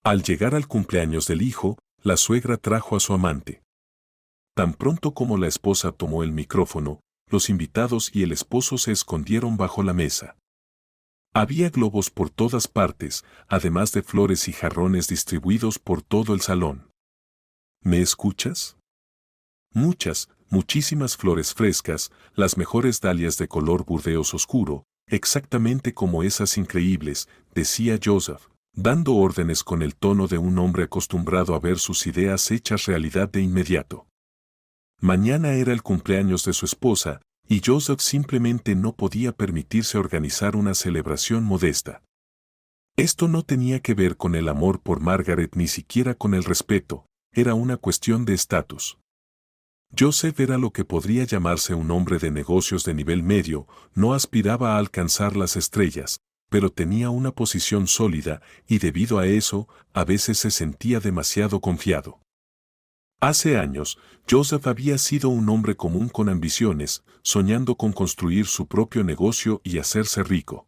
Al llegar al cumpleaños del hijo, la suegra trajo a su amante. Tan pronto como la esposa tomó el micrófono, los invitados y el esposo se escondieron bajo la mesa. Había globos por todas partes, además de flores y jarrones distribuidos por todo el salón. ¿Me escuchas? Muchísimas flores frescas, las mejores dalias de color burdeos oscuro, exactamente como esas increíbles, decía Joseph, dando órdenes con el tono de un hombre acostumbrado a ver sus ideas hechas realidad de inmediato. Mañana era el cumpleaños de su esposa, y Joseph simplemente no podía permitirse organizar una celebración modesta. Esto no tenía que ver con el amor por Margaret ni siquiera con el respeto, era una cuestión de estatus. Joseph era lo que podría llamarse un hombre de negocios de nivel medio, no aspiraba a alcanzar las estrellas, pero tenía una posición sólida y debido a eso, a veces se sentía demasiado confiado. Hace años, Joseph había sido un hombre común con ambiciones, soñando con construir su propio negocio y hacerse rico.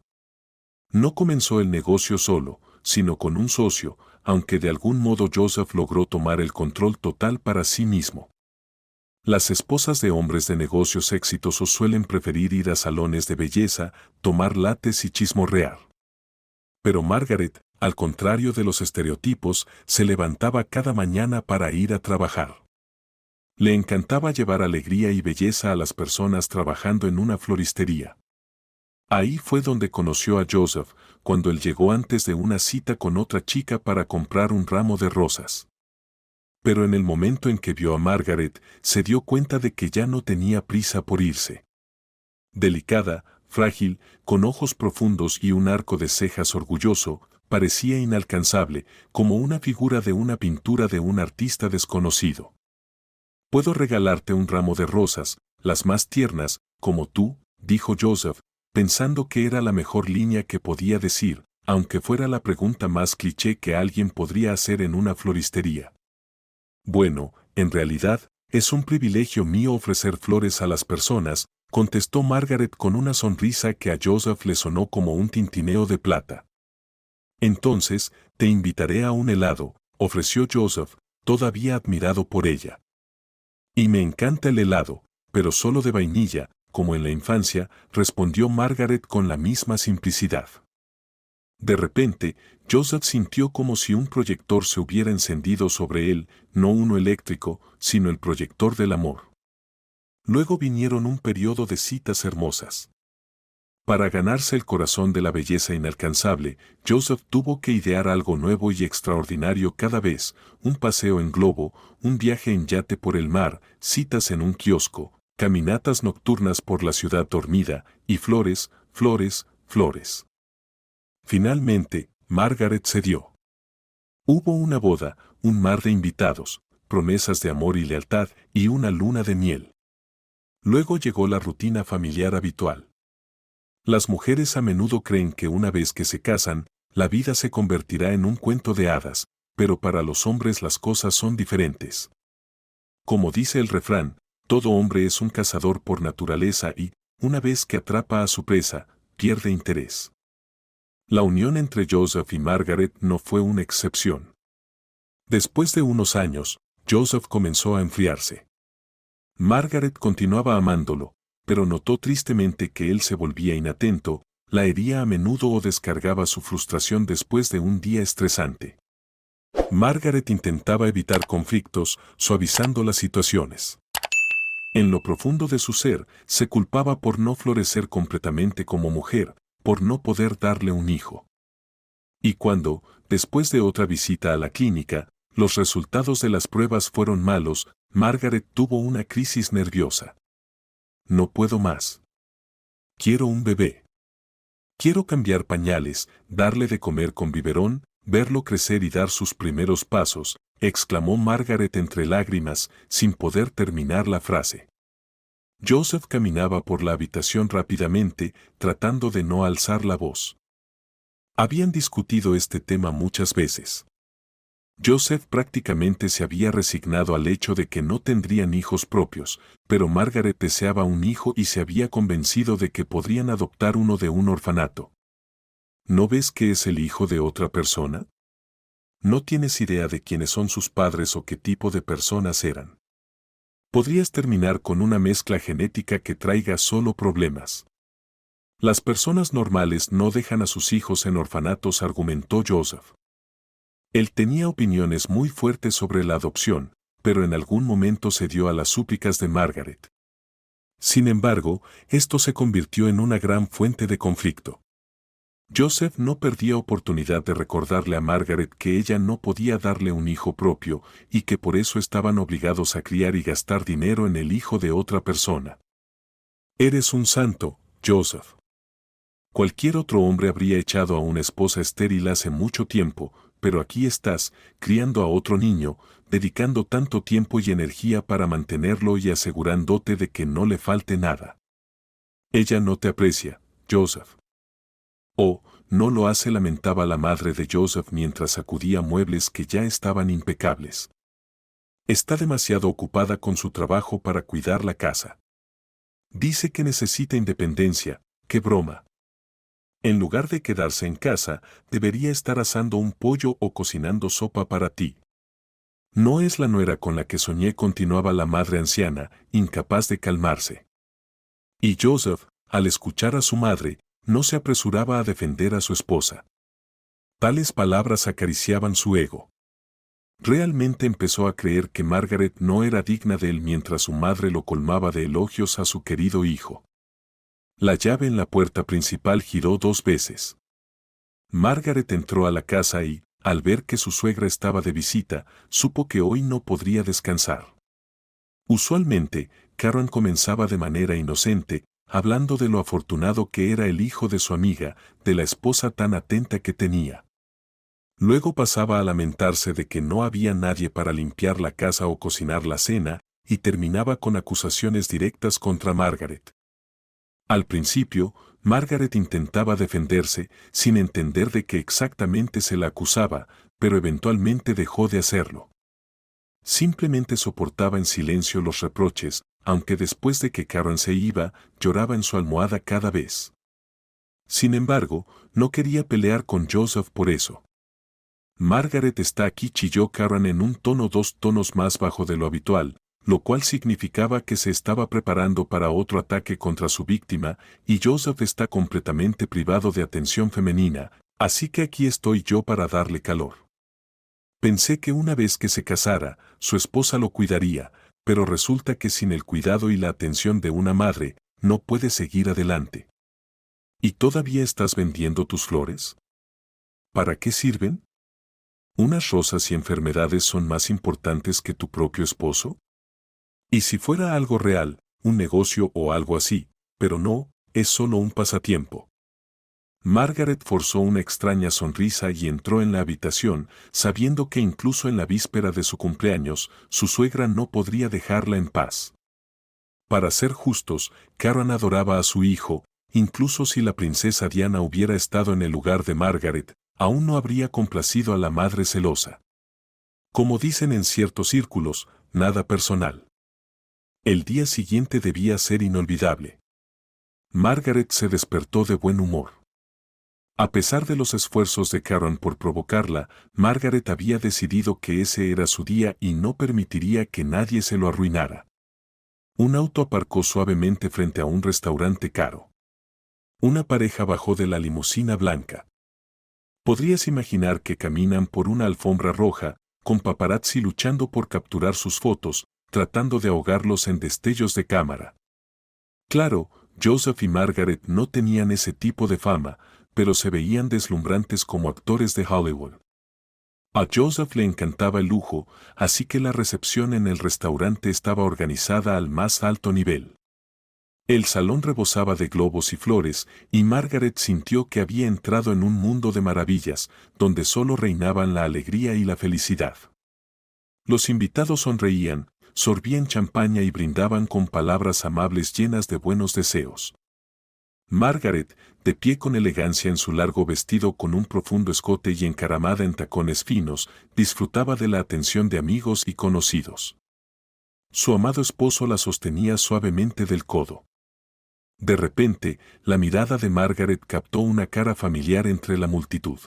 No comenzó el negocio solo, sino con un socio, aunque de algún modo Joseph logró tomar el control total para sí mismo. Las esposas de hombres de negocios exitosos suelen preferir ir a salones de belleza, tomar lates y chismorrear. Pero Margaret, al contrario de los estereotipos, se levantaba cada mañana para ir a trabajar. Le encantaba llevar alegría y belleza a las personas trabajando en una floristería. Ahí fue donde conoció a Joseph, cuando él llegó antes de una cita con otra chica para comprar un ramo de rosas. Pero en el momento en que vio a Margaret, se dio cuenta de que ya no tenía prisa por irse. Delicada, frágil, con ojos profundos y un arco de cejas orgulloso, parecía inalcanzable, como una figura de una pintura de un artista desconocido. «Puedo regalarte un ramo de rosas, las más tiernas, como tú», dijo Joseph, pensando que era la mejor línea que podía decir, aunque fuera la pregunta más cliché que alguien podría hacer en una floristería. «Bueno, en realidad, es un privilegio mío ofrecer flores a las personas», contestó Margaret con una sonrisa que a Joseph le sonó como un tintineo de plata. «Entonces, te invitaré a un helado», ofreció Joseph, todavía admirado por ella. «Y me encanta el helado, pero solo de vainilla, como en la infancia», respondió Margaret con la misma simplicidad. De repente, Joseph sintió como si un proyector se hubiera encendido sobre él, no uno eléctrico, sino el proyector del amor. Luego vinieron un periodo de citas hermosas. Para ganarse el corazón de la belleza inalcanzable, Joseph tuvo que idear algo nuevo y extraordinario cada vez, un paseo en globo, un viaje en yate por el mar, citas en un kiosco, caminatas nocturnas por la ciudad dormida, y flores, flores, flores. Finalmente, Margaret cedió. Hubo una boda, un mar de invitados, promesas de amor y lealtad, y una luna de miel. Luego llegó la rutina familiar habitual. Las mujeres a menudo creen que una vez que se casan, la vida se convertirá en un cuento de hadas, pero para los hombres las cosas son diferentes. Como dice el refrán, todo hombre es un cazador por naturaleza y, una vez que atrapa a su presa, pierde interés. La unión entre Joseph y Margaret no fue una excepción. Después de unos años, Joseph comenzó a enfriarse. Margaret continuaba amándolo, pero notó tristemente que él se volvía inatento, la hería a menudo o descargaba su frustración después de un día estresante. Margaret intentaba evitar conflictos, suavizando las situaciones. En lo profundo de su ser, se culpaba por no florecer completamente como mujer, por no poder darle un hijo. Y cuando, después de otra visita a la clínica, los resultados de las pruebas fueron malos, Margaret tuvo una crisis nerviosa. «No puedo más. Quiero un bebé. Quiero cambiar pañales, darle de comer con biberón, verlo crecer y dar sus primeros pasos», exclamó Margaret entre lágrimas, sin poder terminar la frase. Joseph caminaba por la habitación rápidamente, tratando de no alzar la voz. Habían discutido este tema muchas veces. Joseph prácticamente se había resignado al hecho de que no tendrían hijos propios, pero Margaret deseaba un hijo y se había convencido de que podrían adoptar uno de un orfanato. ¿No ves que es el hijo de otra persona?, No tienes idea de quiénes son sus padres o qué tipo de personas eran. Podrías terminar con una mezcla genética que traiga solo problemas. Las personas normales no dejan a sus hijos en orfanatos, argumentó Joseph. Él tenía opiniones muy fuertes sobre la adopción, pero en algún momento cedió a las súplicas de Margaret. Sin embargo, esto se convirtió en una gran fuente de conflicto. Joseph no perdía oportunidad de recordarle a Margaret que ella no podía darle un hijo propio y que por eso estaban obligados a criar y gastar dinero en el hijo de otra persona. Eres un santo, Joseph. Cualquier otro hombre habría echado a una esposa estéril hace mucho tiempo, pero aquí estás, criando a otro niño, dedicando tanto tiempo y energía para mantenerlo y asegurándote de que no le falte nada. Ella no te aprecia, Joseph. Oh, no lo hace, lamentaba la madre de Joseph mientras sacudía muebles que ya estaban impecables. Está demasiado ocupada con su trabajo para cuidar la casa. Dice que necesita independencia, qué broma. En lugar de quedarse en casa, debería estar asando un pollo o cocinando sopa para ti. No es la nuera con la que soñé, continuaba la madre anciana, incapaz de calmarse. Y Joseph, al escuchar a su madre, no se apresuraba a defender a su esposa. Tales palabras acariciaban su ego. Realmente empezó a creer que Margaret no era digna de él mientras su madre lo colmaba de elogios a su querido hijo. La llave en la puerta principal giró 2 veces. Margaret entró a la casa y, al ver que su suegra estaba de visita, supo que hoy no podría descansar. Usualmente, Karen comenzaba de manera inocente, hablando de lo afortunado que era el hijo de su amiga, de la esposa tan atenta que tenía. Luego pasaba a lamentarse de que no había nadie para limpiar la casa o cocinar la cena, y terminaba con acusaciones directas contra Margaret. Al principio, Margaret intentaba defenderse, sin entender de qué exactamente se la acusaba, pero eventualmente dejó de hacerlo. Simplemente soportaba en silencio los reproches, aunque después de que Karen se iba, lloraba en su almohada cada vez. Sin embargo, no quería pelear con Joseph por eso. Margaret está aquí, chilló Karen en un tono 2 tonos más bajo de lo habitual, lo cual significaba que se estaba preparando para otro ataque contra su víctima, y Joseph está completamente privado de atención femenina, así que aquí estoy yo para darle calor. Pensé que una vez que se casara, su esposa lo cuidaría, pero resulta que sin el cuidado y la atención de una madre, no puede seguir adelante. ¿Y todavía estás vendiendo tus flores? ¿Para qué sirven? ¿Unas rosas y enfermedades son más importantes que tu propio esposo? Y si fuera algo real, un negocio o algo así, pero no, es solo un pasatiempo. Margaret forzó una extraña sonrisa y entró en la habitación, sabiendo que incluso en la víspera de su cumpleaños, su suegra no podría dejarla en paz. Para ser justos, Karen adoraba a su hijo, incluso si la princesa Diana hubiera estado en el lugar de Margaret, aún no habría complacido a la madre celosa. Como dicen en ciertos círculos, nada personal. El día siguiente debía ser inolvidable. Margaret se despertó de buen humor. A pesar de los esfuerzos de Karen por provocarla, Margaret había decidido que ese era su día y no permitiría que nadie se lo arruinara. Un auto aparcó suavemente frente a un restaurante caro. Una pareja bajó de la limusina blanca. Podrías imaginar que caminan por una alfombra roja, con paparazzi luchando por capturar sus fotos, tratando de ahogarlos en destellos de cámara. Claro, Joseph y Margaret no tenían ese tipo de fama, pero se veían deslumbrantes como actores de Hollywood. A Joseph le encantaba el lujo, así que la recepción en el restaurante estaba organizada al más alto nivel. El salón rebosaba de globos y flores, y Margaret sintió que había entrado en un mundo de maravillas, donde solo reinaban la alegría y la felicidad. Los invitados sonreían, sorbían champaña y brindaban con palabras amables llenas de buenos deseos. Margaret, de pie con elegancia en su largo vestido con un profundo escote y encaramada en tacones finos, disfrutaba de la atención de amigos y conocidos. Su amado esposo la sostenía suavemente del codo. De repente, la mirada de Margaret captó una cara familiar entre la multitud.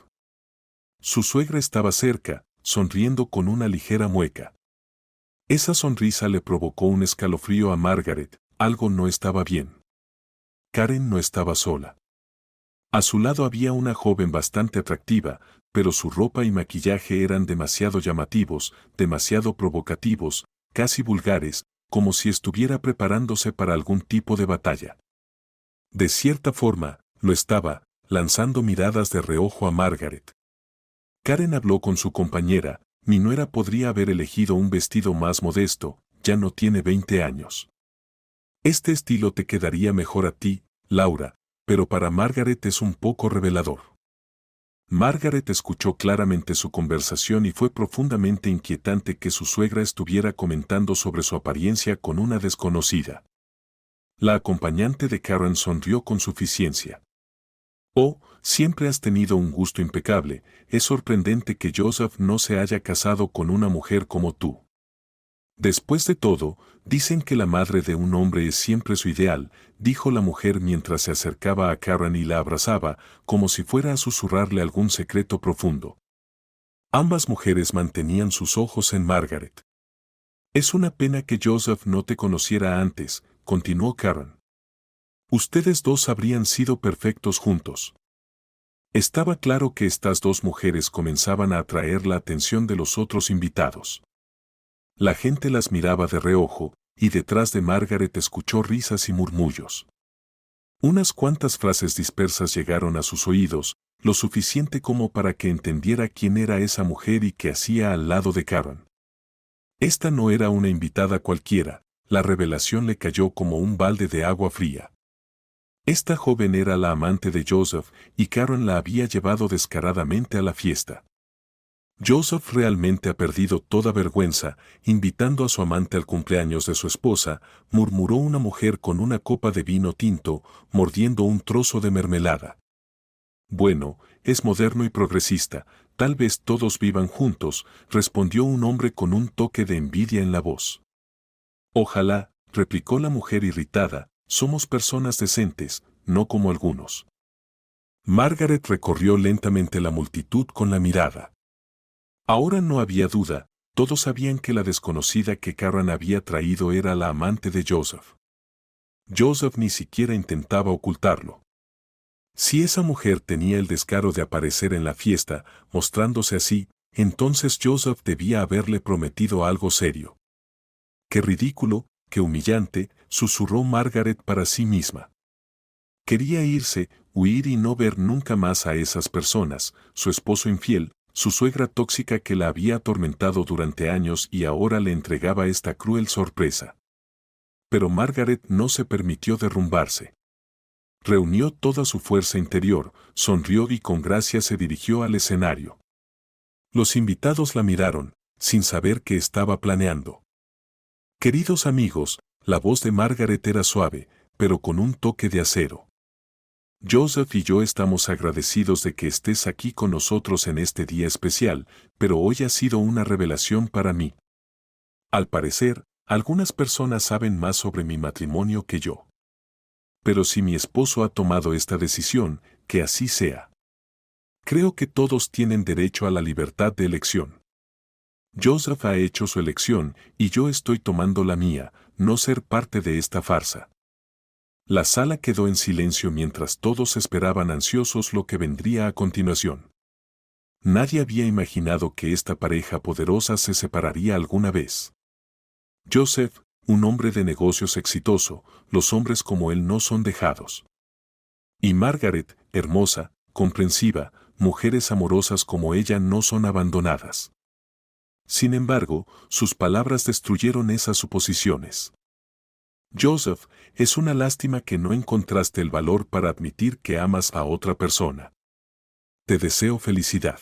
Su suegra estaba cerca, sonriendo con una ligera mueca. Esa sonrisa le provocó un escalofrío a Margaret, algo no estaba bien. Karen no estaba sola. A su lado había una joven bastante atractiva, pero su ropa y maquillaje eran demasiado llamativos, demasiado provocativos, casi vulgares, como si estuviera preparándose para algún tipo de batalla. De cierta forma, lo estaba, lanzando miradas de reojo a Margaret. Karen habló con su compañera, mi nuera podría haber elegido un vestido más modesto, ya no tiene 20 años. Este estilo te quedaría mejor a ti, Laura, pero para Margaret es un poco revelador. Margaret escuchó claramente su conversación y fue profundamente inquietante que su suegra estuviera comentando sobre su apariencia con una desconocida. La acompañante de Karen sonrió con suficiencia. Oh, siempre has tenido un gusto impecable, es sorprendente que Joseph no se haya casado con una mujer como tú. Después de todo, dicen que la madre de un hombre es siempre su ideal, dijo la mujer mientras se acercaba a Karen y la abrazaba, como si fuera a susurrarle algún secreto profundo. Ambas mujeres mantenían sus ojos en Margaret. Es una pena que Joseph no te conociera antes, continuó Karen. Ustedes dos habrían sido perfectos juntos. Estaba claro que estas dos mujeres comenzaban a atraer la atención de los otros invitados. La gente las miraba de reojo, y detrás de Margaret escuchó risas y murmullos. Unas cuantas frases dispersas llegaron a sus oídos, lo suficiente como para que entendiera quién era esa mujer y qué hacía al lado de Karen. Esta no era una invitada cualquiera, la revelación le cayó como un balde de agua fría. Esta joven era la amante de Joseph y Karen la había llevado descaradamente a la fiesta. Joseph realmente ha perdido toda vergüenza, invitando a su amante al cumpleaños de su esposa, murmuró una mujer con una copa de vino tinto, mordiendo un trozo de mermelada. Bueno, es moderno y progresista, tal vez todos vivan juntos, respondió un hombre con un toque de envidia en la voz. Ojalá, replicó la mujer irritada, somos personas decentes, no como algunos. Margaret recorrió lentamente la multitud con la mirada. Ahora no había duda, todos sabían que la desconocida que Karen había traído era la amante de Joseph. Joseph ni siquiera intentaba ocultarlo. Si esa mujer tenía el descaro de aparecer en la fiesta, mostrándose así, entonces Joseph debía haberle prometido algo serio. Qué ridículo, qué humillante, susurró Margaret para sí misma. Quería irse, huir y no ver nunca más a esas personas, su esposo infiel, su suegra tóxica que la había atormentado durante años y ahora le entregaba esta cruel sorpresa. Pero Margaret no se permitió derrumbarse. Reunió toda su fuerza interior, sonrió y con gracia se dirigió al escenario. Los invitados la miraron, sin saber qué estaba planeando. Queridos amigos, la voz de Margaret era suave, pero con un toque de acero. Joseph y yo estamos agradecidos de que estés aquí con nosotros en este día especial, pero hoy ha sido una revelación para mí. Al parecer, algunas personas saben más sobre mi matrimonio que yo. Pero si mi esposo ha tomado esta decisión, que así sea. Creo que todos tienen derecho a la libertad de elección. Joseph ha hecho su elección y yo estoy tomando la mía, no ser parte de esta farsa. La sala quedó en silencio mientras todos esperaban ansiosos lo que vendría a continuación. Nadie había imaginado que esta pareja poderosa se separaría alguna vez. Joseph, un hombre de negocios exitoso, los hombres como él no son dejados. Y Margaret, hermosa, comprensiva, mujeres amorosas como ella no son abandonadas. Sin embargo, sus palabras destruyeron esas suposiciones. Joseph, es una lástima que no encontraste el valor para admitir que amas a otra persona. Te deseo felicidad.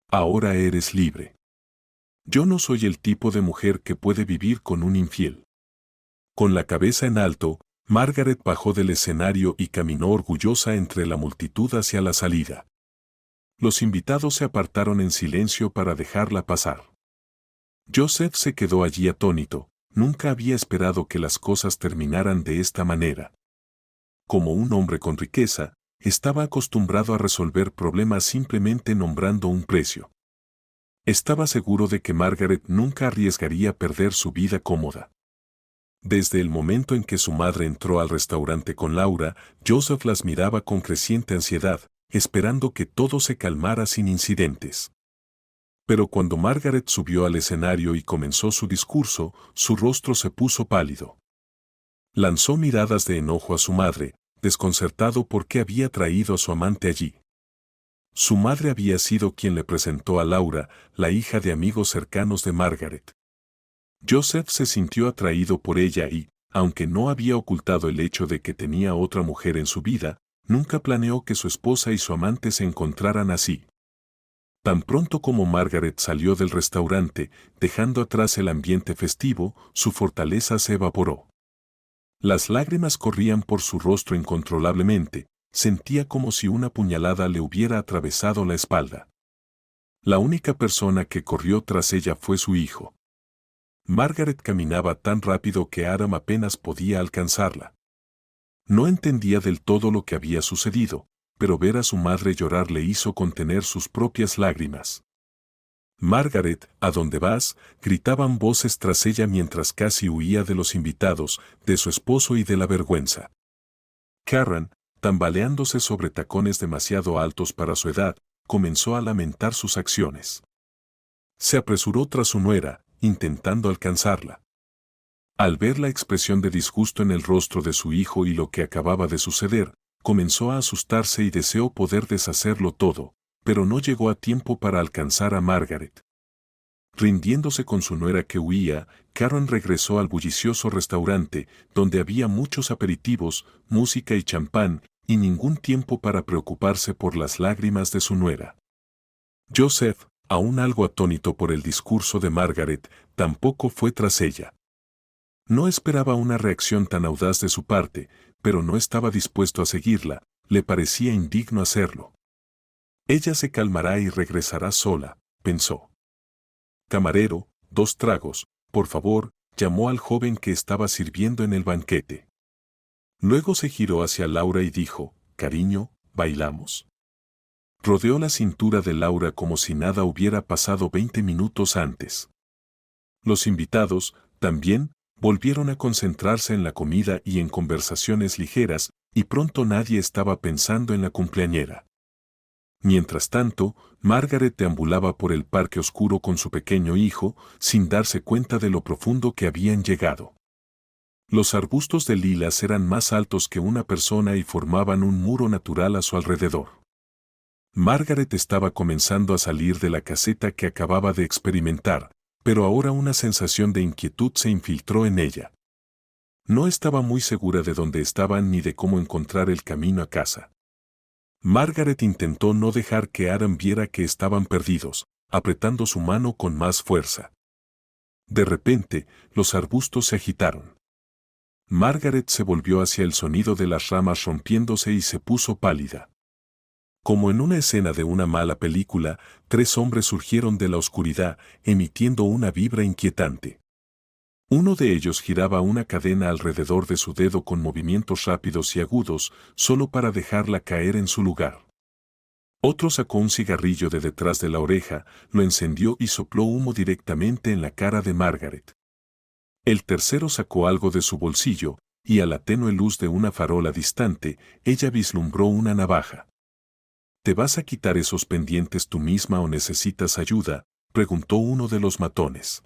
Ahora eres libre. Yo no soy el tipo de mujer que puede vivir con un infiel. Con la cabeza en alto, Margaret bajó del escenario y caminó orgullosa entre la multitud hacia la salida. Los invitados se apartaron en silencio para dejarla pasar. Joseph se quedó allí atónito. Nunca había esperado que las cosas terminaran de esta manera. Como un hombre con riqueza, estaba acostumbrado a resolver problemas simplemente nombrando un precio. Estaba seguro de que Margaret nunca arriesgaría perder su vida cómoda. Desde el momento en que su madre entró al restaurante con Laura, Joseph las miraba con creciente ansiedad, esperando que todo se calmara sin incidentes. Pero cuando Margaret subió al escenario y comenzó su discurso, su rostro se puso pálido. Lanzó miradas de enojo a su madre, desconcertado por qué había traído a su amante allí. Su madre había sido quien le presentó a Laura, la hija de amigos cercanos de Margaret. Joseph se sintió atraído por ella y, aunque no había ocultado el hecho de que tenía otra mujer en su vida, nunca planeó que su esposa y su amante se encontraran así. Tan pronto como Margaret salió del restaurante, dejando atrás el ambiente festivo, su fortaleza se evaporó. Las lágrimas corrían por su rostro incontrolablemente, sentía como si una puñalada le hubiera atravesado la espalda. La única persona que corrió tras ella fue su hijo. Margaret caminaba tan rápido que Aram apenas podía alcanzarla. No entendía del todo lo que había sucedido, pero ver a su madre llorar le hizo contener sus propias lágrimas. Margaret, ¿a dónde vas?, gritaban voces tras ella mientras casi huía de los invitados, de su esposo y de la vergüenza. Karen, tambaleándose sobre tacones demasiado altos para su edad, comenzó a lamentar sus acciones. Se apresuró tras su nuera, intentando alcanzarla. Al ver la expresión de disgusto en el rostro de su hijo y lo que acababa de suceder, comenzó a asustarse y deseó poder deshacerlo todo, pero no llegó a tiempo para alcanzar a Margaret. Rindiéndose con su nuera que huía, Karen regresó al bullicioso restaurante, donde había muchos aperitivos, música y champán, y ningún tiempo para preocuparse por las lágrimas de su nuera. Joseph, aún algo atónito por el discurso de Margaret, tampoco fue tras ella. No esperaba una reacción tan audaz de su parte, pero no estaba dispuesto a seguirla, le parecía indigno hacerlo. Ella se calmará y regresará sola, pensó. Camarero, 2 tragos, por favor, llamó al joven que estaba sirviendo en el banquete. Luego se giró hacia Laura y dijo, cariño, ¿bailamos? Rodeó la cintura de Laura como si nada hubiera pasado 20 minutos antes. Los invitados, también, volvieron a concentrarse en la comida y en conversaciones ligeras, y pronto nadie estaba pensando en la cumpleañera. Mientras tanto, Margaret deambulaba por el parque oscuro con su pequeño hijo, sin darse cuenta de lo profundo que habían llegado. Los arbustos de lilas eran más altos que una persona y formaban un muro natural a su alrededor. Margaret estaba comenzando a salir de la caseta que acababa de experimentar, pero ahora una sensación de inquietud se infiltró en ella. No estaba muy segura de dónde estaban ni de cómo encontrar el camino a casa. Margaret intentó no dejar que Aram viera que estaban perdidos, apretando su mano con más fuerza. De repente, los arbustos se agitaron. Margaret se volvió hacia el sonido de las ramas rompiéndose y se puso pálida. Como en una escena de una mala película, 3 hombres surgieron de la oscuridad, emitiendo una vibra inquietante. Uno de ellos giraba una cadena alrededor de su dedo con movimientos rápidos y agudos, solo para dejarla caer en su lugar. Otro sacó un cigarrillo de detrás de la oreja, lo encendió y sopló humo directamente en la cara de Margaret. El tercero sacó algo de su bolsillo, y a la tenue luz de una farola distante, ella vislumbró una navaja. ¿Te vas a quitar esos pendientes tú misma o necesitas ayuda?, preguntó uno de los matones.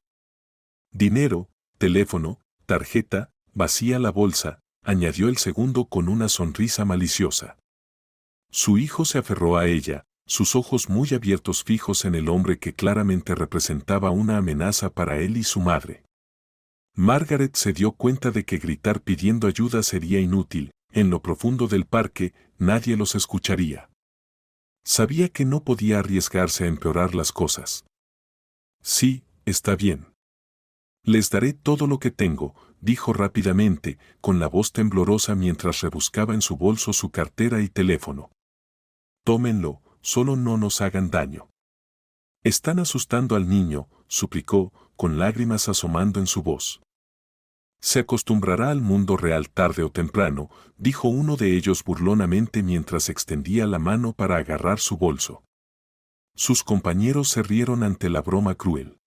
Dinero, teléfono, tarjeta, vacía la bolsa, añadió el segundo con una sonrisa maliciosa. Su hijo se aferró a ella, sus ojos muy abiertos fijos en el hombre que claramente representaba una amenaza para él y su madre. Margaret se dio cuenta de que gritar pidiendo ayuda sería inútil, en lo profundo del parque, nadie los escucharía. Sabía que no podía arriesgarse a empeorar las cosas. Sí, está bien. Les daré todo lo que tengo, dijo rápidamente, con la voz temblorosa mientras rebuscaba en su bolso su cartera y teléfono. Tómenlo, solo no nos hagan daño. Están asustando al niño, suplicó, con lágrimas asomando en su voz. Se acostumbrará al mundo real tarde o temprano, dijo uno de ellos burlonamente mientras extendía la mano para agarrar su bolso. Sus compañeros se rieron ante la broma cruel.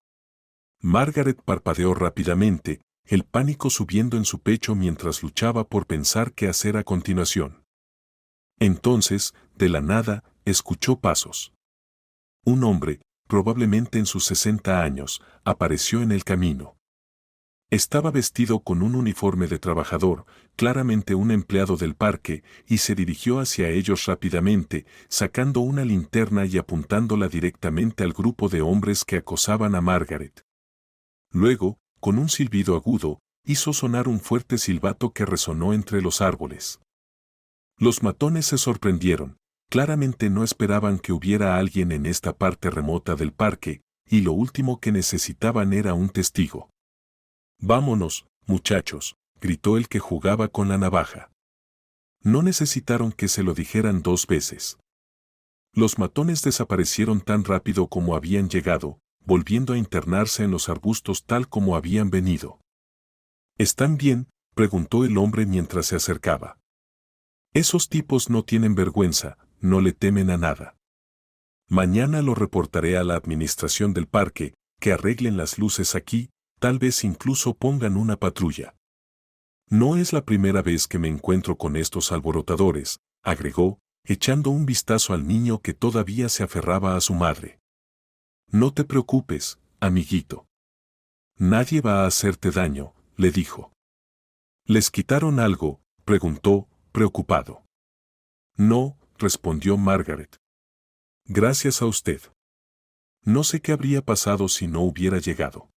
Margaret parpadeó rápidamente, el pánico subiendo en su pecho mientras luchaba por pensar qué hacer a continuación. Entonces, de la nada, escuchó pasos. Un hombre, probablemente en sus 60 años, apareció en el camino. Estaba vestido con un uniforme de trabajador, claramente un empleado del parque, y se dirigió hacia ellos rápidamente, sacando una linterna y apuntándola directamente al grupo de hombres que acosaban a Margaret. Luego, con un silbido agudo, hizo sonar un fuerte silbato que resonó entre los árboles. Los matones se sorprendieron, claramente no esperaban que hubiera alguien en esta parte remota del parque, y lo último que necesitaban era un testigo. «Vámonos, muchachos», gritó el que jugaba con la navaja. No necesitaron que se lo dijeran 2 veces. Los matones desaparecieron tan rápido como habían llegado, volviendo a internarse en los arbustos tal como habían venido. «¿Están bien?», preguntó el hombre mientras se acercaba. «Esos tipos no tienen vergüenza, no le temen a nada. Mañana lo reportaré a la administración del parque, que arreglen las luces aquí, tal vez incluso pongan una patrulla. No es la primera vez que me encuentro con estos alborotadores», agregó, echando un vistazo al niño que todavía se aferraba a su madre. «No te preocupes, amiguito. Nadie va a hacerte daño», le dijo. «¿Les quitaron algo?», preguntó, preocupado. «No», respondió Margaret. «Gracias a usted. No sé qué habría pasado si no hubiera llegado».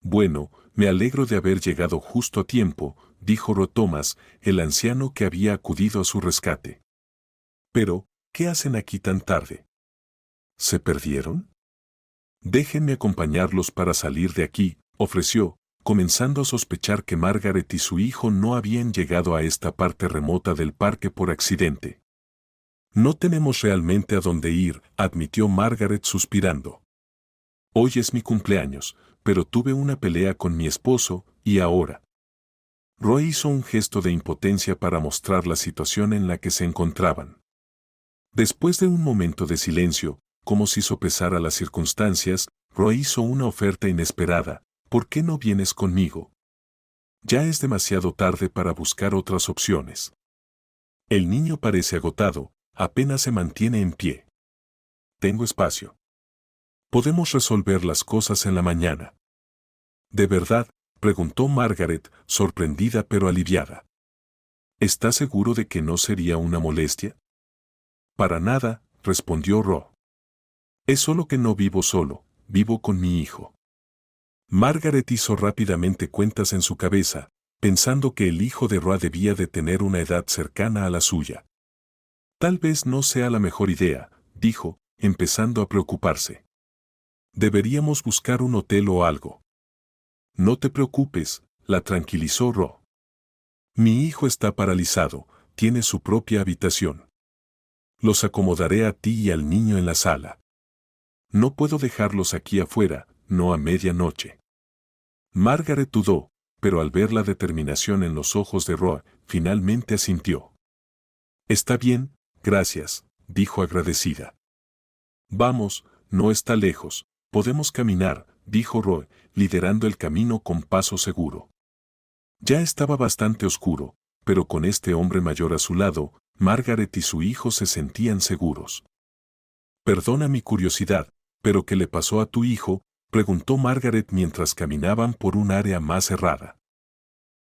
«Bueno, me alegro de haber llegado justo a tiempo», dijo Ro Thomas, el anciano que había acudido a su rescate. «Pero, ¿qué hacen aquí tan tarde? ¿Se perdieron? Déjenme acompañarlos para salir de aquí», ofreció, comenzando a sospechar que Margaret y su hijo no habían llegado a esta parte remota del parque por accidente. «No tenemos realmente a dónde ir», admitió Margaret suspirando. «Hoy es mi cumpleaños, pero tuve una pelea con mi esposo, y ahora». Roy hizo un gesto de impotencia para mostrar la situación en la que se encontraban. Después de un momento de silencio, como si sopesara las circunstancias, Roy hizo una oferta inesperada: «¿Por qué no vienes conmigo? Ya es demasiado tarde para buscar otras opciones». El niño parece agotado, apenas se mantiene en pie. «Tengo espacio. Podemos resolver las cosas en la mañana». «¿De verdad?», preguntó Margaret, sorprendida pero aliviada. «¿Estás seguro de que no sería una molestia?». «Para nada», respondió Ro. «Es solo que no vivo solo, vivo con mi hijo». Margaret hizo rápidamente cuentas en su cabeza, pensando que el hijo de Roa debía de tener una edad cercana a la suya. «Tal vez no sea la mejor idea», dijo, empezando a preocuparse. «Deberíamos buscar un hotel o algo». «No te preocupes», la tranquilizó Ro. «Mi hijo está paralizado, tiene su propia habitación. Los acomodaré a ti y al niño en la sala. No puedo dejarlos aquí afuera, no a medianoche». Margaret dudó, pero al ver la determinación en los ojos de Ro, finalmente asintió. «Está bien, gracias», dijo agradecida. «Vamos, no está lejos, podemos caminar», dijo Roy, liderando el camino con paso seguro. Ya estaba bastante oscuro, pero con este hombre mayor a su lado, Margaret y su hijo se sentían seguros. «Perdona mi curiosidad, pero ¿qué le pasó a tu hijo?», preguntó Margaret mientras caminaban por un área más cerrada.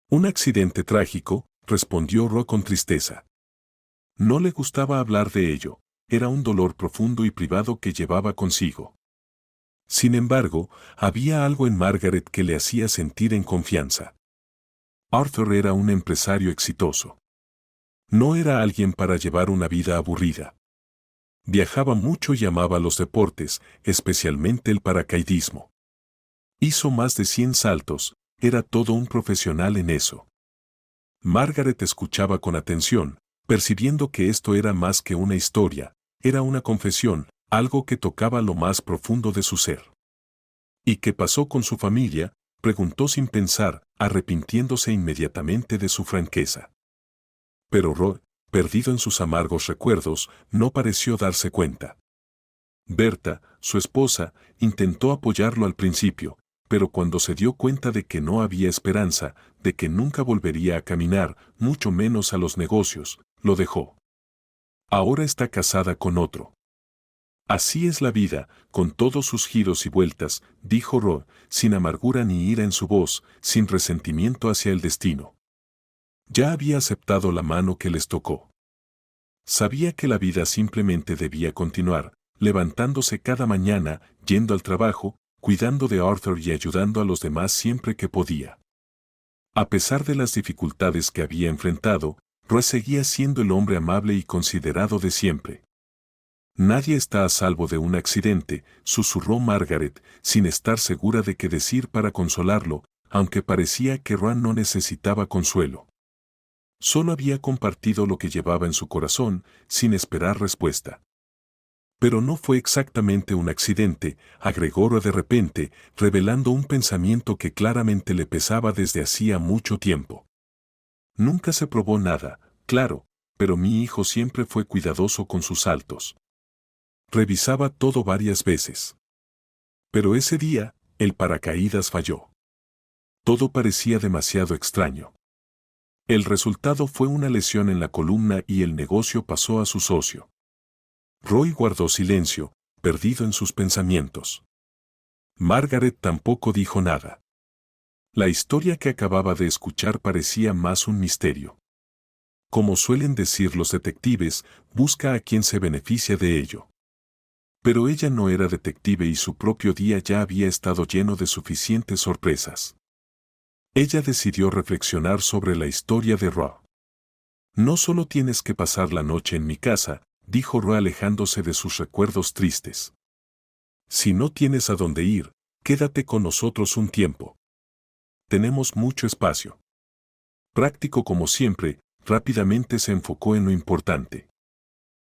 «Un accidente trágico», respondió Roy con tristeza. No le gustaba hablar de ello, era un dolor profundo y privado que llevaba consigo. Sin embargo, había algo en Margaret que le hacía sentir en confianza. Arthur era un empresario exitoso. No era alguien para llevar una vida aburrida. Viajaba mucho y amaba los deportes, especialmente el paracaidismo. Hizo más de 100 saltos, era todo un profesional en eso. Margaret escuchaba con atención, percibiendo que esto era más que una historia, era una confesión, algo que tocaba lo más profundo de su ser. «¿Y qué pasó con su familia?», preguntó sin pensar, arrepintiéndose inmediatamente de su franqueza. Pero Roy, perdido en sus amargos recuerdos, no pareció darse cuenta. Berta, su esposa, intentó apoyarlo al principio, pero cuando se dio cuenta de que no había esperanza, de que nunca volvería a caminar, mucho menos a los negocios, lo dejó. Ahora está casada con otro. Así es la vida, con todos sus giros y vueltas, dijo Ro, sin amargura ni ira en su voz, sin resentimiento hacia el destino. Ya había aceptado la mano que les tocó. Sabía que la vida simplemente debía continuar, levantándose cada mañana, yendo al trabajo, cuidando de Arthur y ayudando a los demás siempre que podía. A pesar de las dificultades que había enfrentado, Roy seguía siendo el hombre amable y considerado de siempre. Nadie está a salvo de un accidente, susurró Margaret, sin estar segura de qué decir para consolarlo, aunque parecía que Roy no necesitaba consuelo. Solo había compartido lo que llevaba en su corazón, sin esperar respuesta. Pero no fue exactamente un accidente, agregó Roy de repente, revelando un pensamiento que claramente le pesaba desde hacía mucho tiempo. Nunca se probó nada, claro, pero mi hijo siempre fue cuidadoso con sus saltos. Revisaba todo varias veces. Pero ese día, el paracaídas falló. Todo parecía demasiado extraño. El resultado fue una lesión en la columna y el negocio pasó a su socio. Roy guardó silencio, perdido en sus pensamientos. Margaret tampoco dijo nada. La historia que acababa de escuchar parecía más un misterio. Como suelen decir los detectives, busca a quien se beneficia de ello. Pero ella no era detective y su propio día ya había estado lleno de suficientes sorpresas. Ella decidió reflexionar sobre la historia de Roy. No solo tienes que pasar la noche en mi casa, dijo Roy alejándose de sus recuerdos tristes. Si no tienes a dónde ir, quédate con nosotros un tiempo. Tenemos mucho espacio. Práctico como siempre, rápidamente se enfocó en lo importante.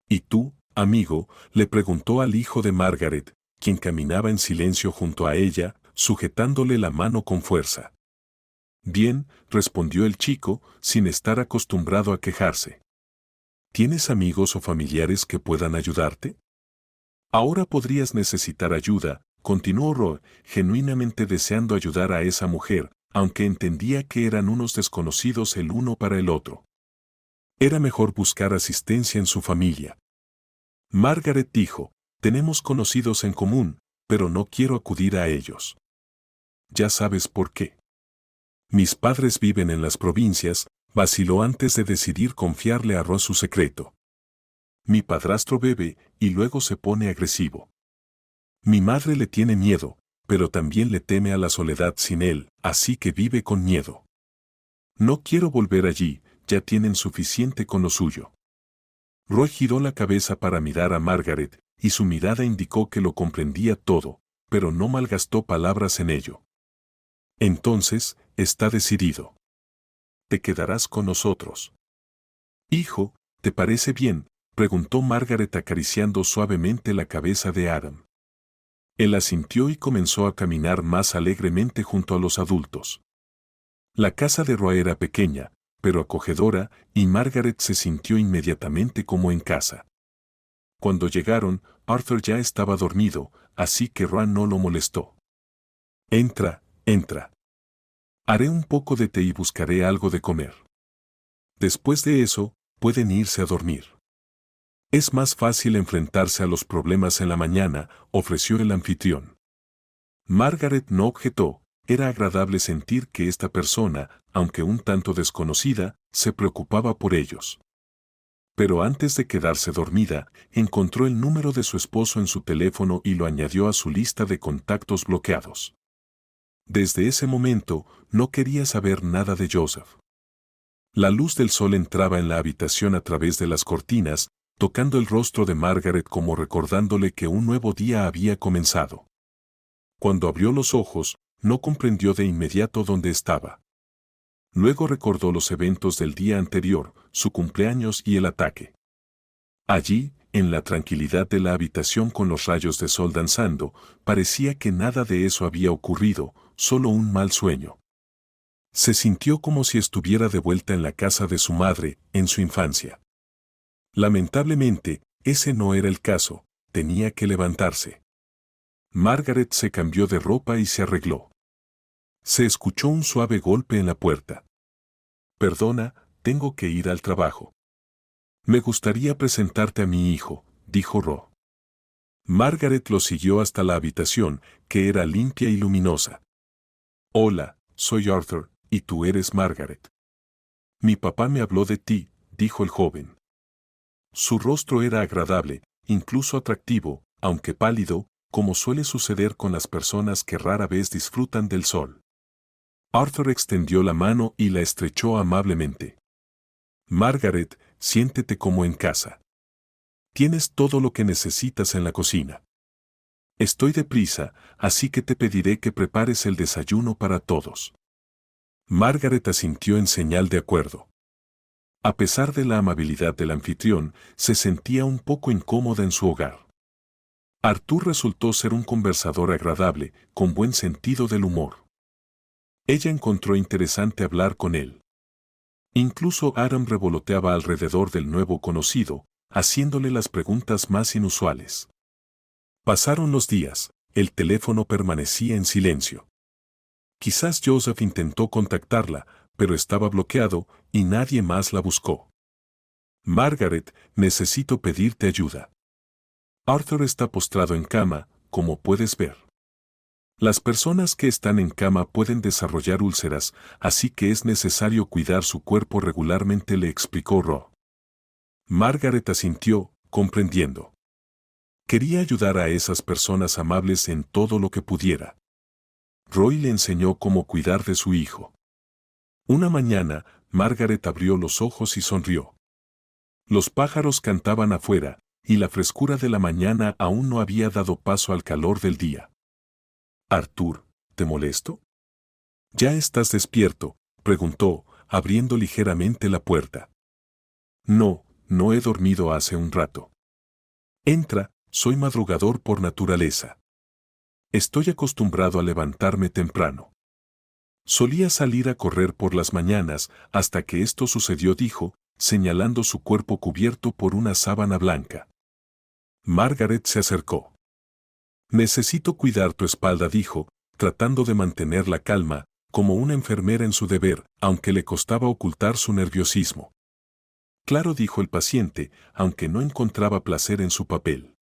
¿Y tú, amigo?, le preguntó al hijo de Margaret, quien caminaba en silencio junto a ella, sujetándole la mano con fuerza. Bien, respondió el chico, sin estar acostumbrado a quejarse. ¿Tienes amigos o familiares que puedan ayudarte? Ahora podrías necesitar ayuda, continuó Roy, genuinamente deseando ayudar a esa mujer, aunque entendía que eran unos desconocidos el uno para el otro. Era mejor buscar asistencia en su familia. Margaret dijo, tenemos conocidos en común, pero no quiero acudir a ellos. Ya sabes por qué. Mis padres viven en las provincias, vaciló antes de decidir confiarle a Roy su secreto. Mi padrastro bebe y luego se pone agresivo. Mi madre le tiene miedo, pero también le teme a la soledad sin él, así que vive con miedo. No quiero volver allí, ya tienen suficiente con lo suyo. Roy giró la cabeza para mirar a Margaret, y su mirada indicó que lo comprendía todo, pero no malgastó palabras en ello. Entonces, está decidido. Te quedarás con nosotros. Hijo, ¿te parece bien?, preguntó Margaret acariciando suavemente la cabeza de Adam. Él asintió y comenzó a caminar más alegremente junto a los adultos. La casa de Roy era pequeña, pero acogedora, y Margaret se sintió inmediatamente como en casa. Cuando llegaron, Arthur ya estaba dormido, así que Roy no lo molestó. Entra, entra. Haré un poco de té y buscaré algo de comer. Después de eso, pueden irse a dormir. Es más fácil enfrentarse a los problemas en la mañana, ofreció el anfitrión. Margaret no objetó, era agradable sentir que esta persona, aunque un tanto desconocida, se preocupaba por ellos. Pero antes de quedarse dormida, encontró el número de su esposo en su teléfono y lo añadió a su lista de contactos bloqueados. Desde ese momento, no quería saber nada de Joseph. La luz del sol entraba en la habitación a través de las cortinas, tocando el rostro de Margaret como recordándole que un nuevo día había comenzado. Cuando abrió los ojos, no comprendió de inmediato dónde estaba. Luego recordó los eventos del día anterior, su cumpleaños y el ataque. Allí, en la tranquilidad de la habitación con los rayos de sol danzando, parecía que nada de eso había ocurrido, solo un mal sueño. Se sintió como si estuviera de vuelta en la casa de su madre, en su infancia. Lamentablemente, ese no era el caso, tenía que levantarse. Margaret se cambió de ropa y se arregló. Se escuchó un suave golpe en la puerta. «Perdona, tengo que ir al trabajo». «Me gustaría presentarte a mi hijo», dijo Ro. Margaret lo siguió hasta la habitación, que era limpia y luminosa. «Hola, soy Arthur, y tú eres Margaret». «Mi papá me habló de ti», dijo el joven. Su rostro era agradable, incluso atractivo, aunque pálido, como suele suceder con las personas que rara vez disfrutan del sol. Arthur extendió la mano y la estrechó amablemente. «Margaret, siéntete como en casa. Tienes todo lo que necesitas en la cocina. Estoy deprisa, así que te pediré que prepares el desayuno para todos». Margaret asintió en señal de acuerdo. A pesar de la amabilidad del anfitrión, se sentía un poco incómoda en su hogar. Arthur resultó ser un conversador agradable, con buen sentido del humor. Ella encontró interesante hablar con él. Incluso Adam revoloteaba alrededor del nuevo conocido, haciéndole las preguntas más inusuales. Pasaron los días, el teléfono permanecía en silencio. Quizás Joseph intentó contactarla, pero estaba bloqueado y nadie más la buscó. «Margaret, necesito pedirte ayuda. Arthur está postrado en cama, como puedes ver. Las personas que están en cama pueden desarrollar úlceras, así que es necesario cuidar su cuerpo regularmente», le explicó Ro. Margaret asintió, comprendiendo. Quería ayudar a esas personas amables en todo lo que pudiera. Roy le enseñó cómo cuidar de su hijo. Una mañana, Margaret abrió los ojos y sonrió. Los pájaros cantaban afuera, y la frescura de la mañana aún no había dado paso al calor del día. «Arthur, ¿te molesto?» «¿Ya estás despierto?», preguntó, abriendo ligeramente la puerta. «No, no he dormido hace un rato». «Entra, soy madrugador por naturaleza. Estoy acostumbrado a levantarme temprano. Solía salir a correr por las mañanas hasta que esto sucedió», dijo, señalando su cuerpo cubierto por una sábana blanca. Margaret se acercó. «Necesito cuidar tu espalda», dijo, tratando de mantener la calma, como una enfermera en su deber, aunque le costaba ocultar su nerviosismo. «Claro», dijo el paciente, aunque no encontraba placer en su papel.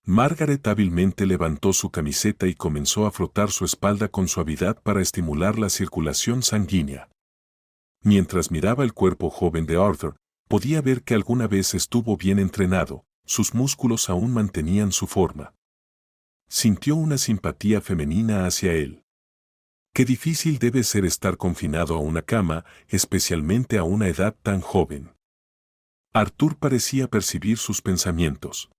Margaret hábilmente levantó su camiseta y comenzó a frotar su espalda con suavidad para estimular la circulación sanguínea. Mientras miraba el cuerpo joven de Arthur, podía ver que alguna vez estuvo bien entrenado, sus músculos aún mantenían su forma. Sintió una simpatía femenina hacia él. Qué difícil debe ser estar confinado a una cama, especialmente a una edad tan joven. Arthur parecía percibir sus pensamientos.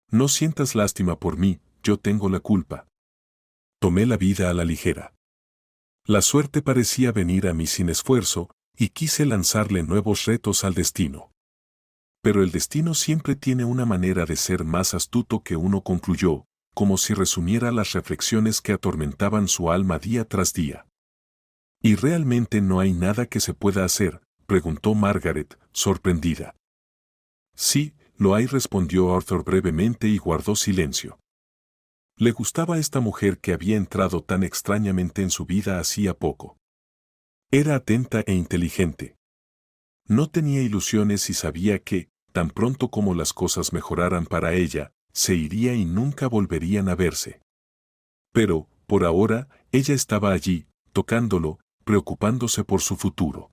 «No sientas lástima por mí, yo tengo la culpa. Tomé la vida a la ligera. La suerte parecía venir a mí sin esfuerzo, y quise lanzarle nuevos retos al destino. Pero el destino siempre tiene una manera de ser más astuto que uno», concluyó, como si resumiera las reflexiones que atormentaban su alma día tras día. «¿Y realmente no hay nada que se pueda hacer?», preguntó Margaret, sorprendida. «Sí, lo hay», respondió Arthur brevemente y guardó silencio. Le gustaba esta mujer que había entrado tan extrañamente en su vida hacía poco. Era atenta e inteligente. No tenía ilusiones y sabía que, tan pronto como las cosas mejoraran para ella, se iría y nunca volverían a verse. Pero, por ahora, ella estaba allí, tocándolo, preocupándose por su futuro.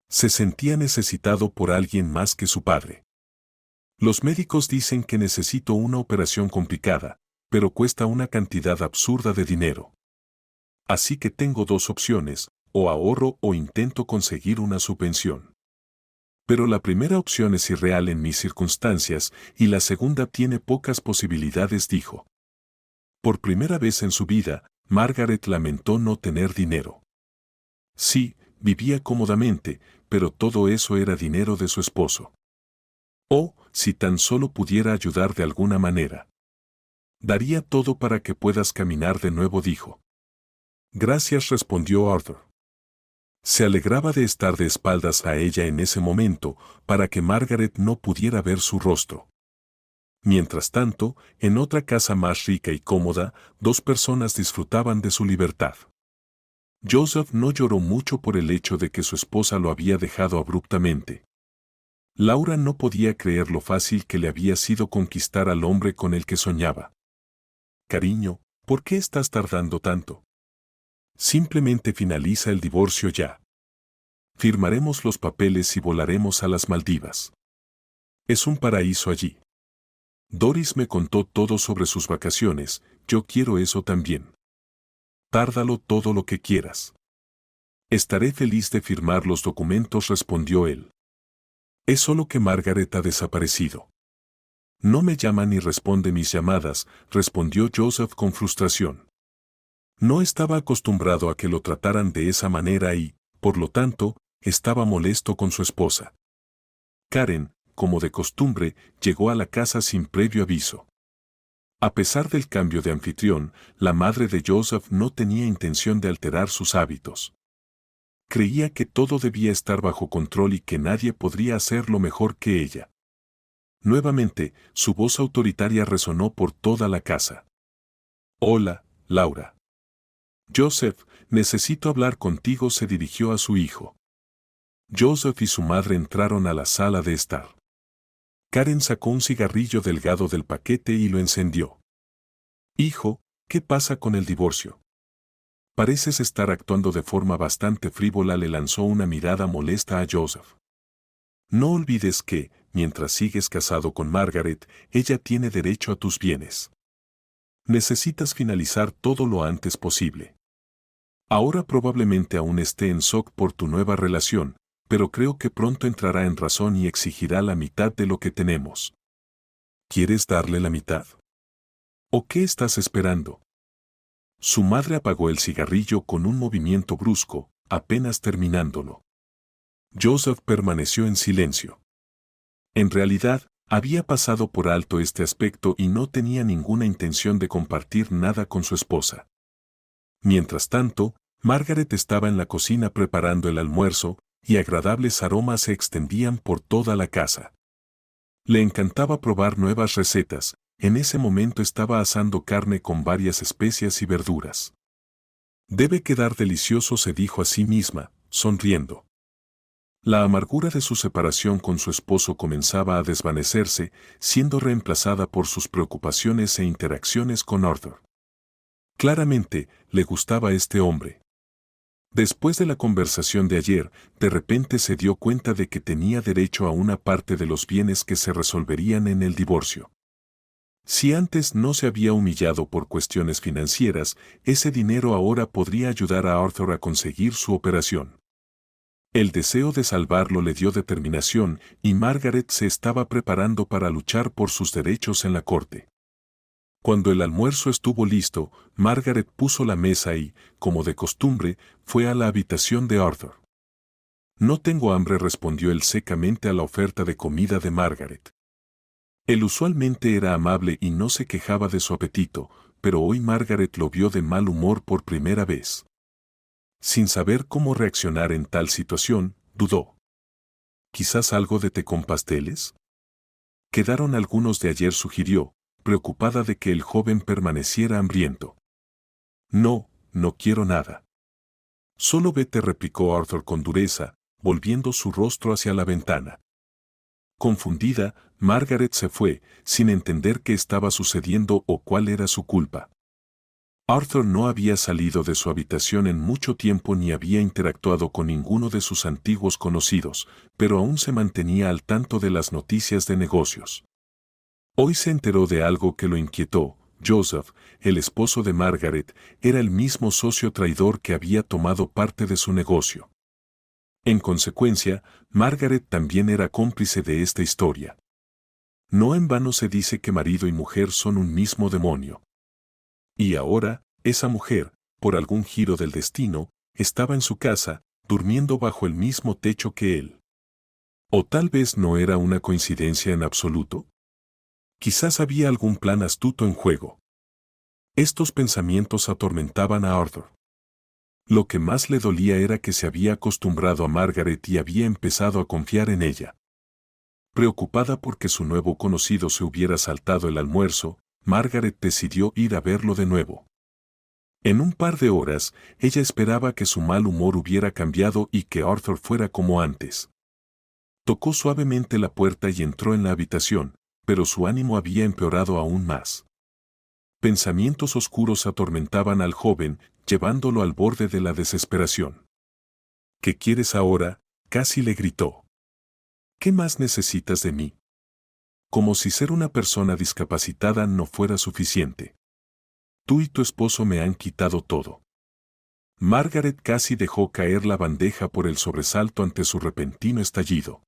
Se sentía necesitado por alguien más que su padre. «Los médicos dicen que necesito una operación complicada, pero cuesta una cantidad absurda de dinero. Así que tengo dos opciones, o ahorro o intento conseguir una subvención. Pero la primera opción es irreal en mis circunstancias y la segunda tiene pocas posibilidades», dijo. Por primera vez en su vida, Margaret lamentó no tener dinero. Sí, vivía cómodamente, pero todo eso era dinero de su esposo. «Oh, si tan solo pudiera ayudar de alguna manera. Daría todo para que puedas caminar de nuevo», dijo. «Gracias», respondió Arthur. Se alegraba de estar de espaldas a ella en ese momento, para que Margaret no pudiera ver su rostro. Mientras tanto, en otra casa más rica y cómoda, dos personas disfrutaban de su libertad. Joseph no lloró mucho por el hecho de que su esposa lo había dejado abruptamente. Laura no podía creer lo fácil que le había sido conquistar al hombre con el que soñaba. Cariño, ¿por qué estás tardando tanto? Simplemente finaliza el divorcio ya. Firmaremos los papeles y volaremos a las Maldivas. Es un paraíso allí. Doris me contó todo sobre sus vacaciones, yo quiero eso también. Tárdalo todo lo que quieras. Estaré feliz de firmar los documentos, respondió él. Es solo que Margaret ha desaparecido. No me llama ni responde mis llamadas, respondió Joseph con frustración. No estaba acostumbrado a que lo trataran de esa manera y, por lo tanto, estaba molesto con su esposa. Karen, como de costumbre, llegó a la casa sin previo aviso. A pesar del cambio de anfitrión, la madre de Joseph no tenía intención de alterar sus hábitos. Creía que todo debía estar bajo control y que nadie podría hacerlo mejor que ella. Nuevamente, su voz autoritaria resonó por toda la casa. Hola, Laura. Joseph, necesito hablar contigo, se dirigió a su hijo. Joseph y su madre entraron a la sala de estar. Karen sacó un cigarrillo delgado del paquete y lo encendió. Hijo, ¿qué pasa con el divorcio? Pareces estar actuando de forma bastante frívola, le lanzó una mirada molesta a Joseph. No olvides que, mientras sigues casado con Margaret, ella tiene derecho a tus bienes. Necesitas finalizar todo lo antes posible. Ahora probablemente aún esté en shock por tu nueva relación, pero creo que pronto entrará en razón y exigirá la mitad de lo que tenemos. ¿Quieres darle la mitad? ¿O qué estás esperando? Su madre apagó el cigarrillo con un movimiento brusco, apenas terminándolo. Joseph permaneció en silencio. En realidad, había pasado por alto este aspecto y no tenía ninguna intención de compartir nada con su esposa. Mientras tanto, Margaret estaba en la cocina preparando el almuerzo, y agradables aromas se extendían por toda la casa. Le encantaba probar nuevas recetas, en ese momento estaba asando carne con varias especias y verduras. Debe quedar delicioso, se dijo a sí misma, sonriendo. La amargura de su separación con su esposo comenzaba a desvanecerse, siendo reemplazada por sus preocupaciones e interacciones con Arthur. Claramente, le gustaba este hombre. Después de la conversación de ayer, de repente se dio cuenta de que tenía derecho a una parte de los bienes que se resolverían en el divorcio. Si antes no se había humillado por cuestiones financieras, ese dinero ahora podría ayudar a Arthur a conseguir su operación. El deseo de salvarlo le dio determinación y Margaret se estaba preparando para luchar por sus derechos en la corte. Cuando el almuerzo estuvo listo, Margaret puso la mesa y, como de costumbre, fue a la habitación de Arthur. No tengo hambre, respondió él secamente a la oferta de comida de Margaret. Él usualmente era amable y no se quejaba de su apetito, pero hoy Margaret lo vio de mal humor por primera vez. Sin saber cómo reaccionar en tal situación, dudó. ¿Quizás algo de té con pasteles? Quedaron algunos de ayer, sugirió, preocupada de que el joven permaneciera hambriento. No, no quiero nada. Solo vete, replicó Arthur con dureza, volviendo su rostro hacia la ventana. Confundida, Margaret se fue, sin entender qué estaba sucediendo o cuál era su culpa. Arthur no había salido de su habitación en mucho tiempo ni había interactuado con ninguno de sus antiguos conocidos, pero aún se mantenía al tanto de las noticias de negocios. Hoy se enteró de algo que lo inquietó. Joseph, el esposo de Margaret, era el mismo socio traidor que había tomado parte de su negocio. En consecuencia, Margaret también era cómplice de esta historia. No en vano se dice que marido y mujer son un mismo demonio. Y ahora, esa mujer, por algún giro del destino, estaba en su casa, durmiendo bajo el mismo techo que él. ¿O tal vez no era una coincidencia en absoluto? Quizás había algún plan astuto en juego. Estos pensamientos atormentaban a Arthur. Lo que más le dolía era que se había acostumbrado a Margaret y había empezado a confiar en ella. Preocupada porque su nuevo conocido se hubiera saltado el almuerzo, Margaret decidió ir a verlo de nuevo. En un par de horas, ella esperaba que su mal humor hubiera cambiado y que Arthur fuera como antes. Tocó suavemente la puerta y entró en la habitación, pero su ánimo había empeorado aún más. Pensamientos oscuros atormentaban al joven, llevándolo al borde de la desesperación. ¿Qué quieres ahora?, casi le gritó. ¿Qué más necesitas de mí? Como si ser una persona discapacitada no fuera suficiente. Tú y tu esposo me han quitado todo. Margaret casi dejó caer la bandeja por el sobresalto ante su repentino estallido.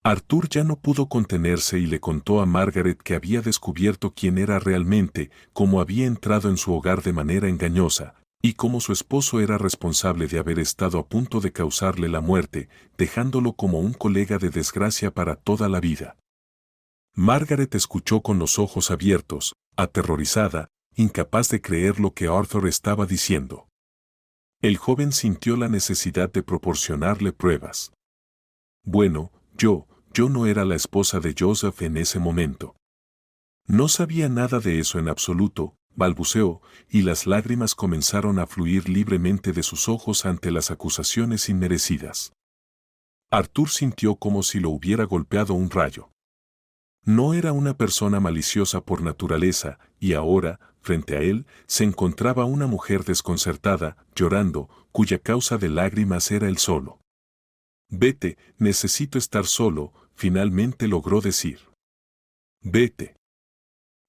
Arthur ya no pudo contenerse y le contó a Margaret que había descubierto quién era realmente, cómo había entrado en su hogar de manera engañosa, y cómo su esposo era responsable de haber estado a punto de causarle la muerte, dejándolo como un colega de desgracia para toda la vida. Margaret escuchó con los ojos abiertos, aterrorizada, incapaz de creer lo que Arthur estaba diciendo. El joven sintió la necesidad de proporcionarle pruebas. Bueno, yo no era la esposa de Joseph en ese momento. No sabía nada de eso en absoluto, balbuceó, y las lágrimas comenzaron a fluir libremente de sus ojos ante las acusaciones inmerecidas. Arthur sintió como si lo hubiera golpeado un rayo. No era una persona maliciosa por naturaleza, y ahora, frente a él, se encontraba una mujer desconcertada, llorando, cuya causa de lágrimas era él solo. Vete, necesito estar solo, finalmente logró decir. Vete.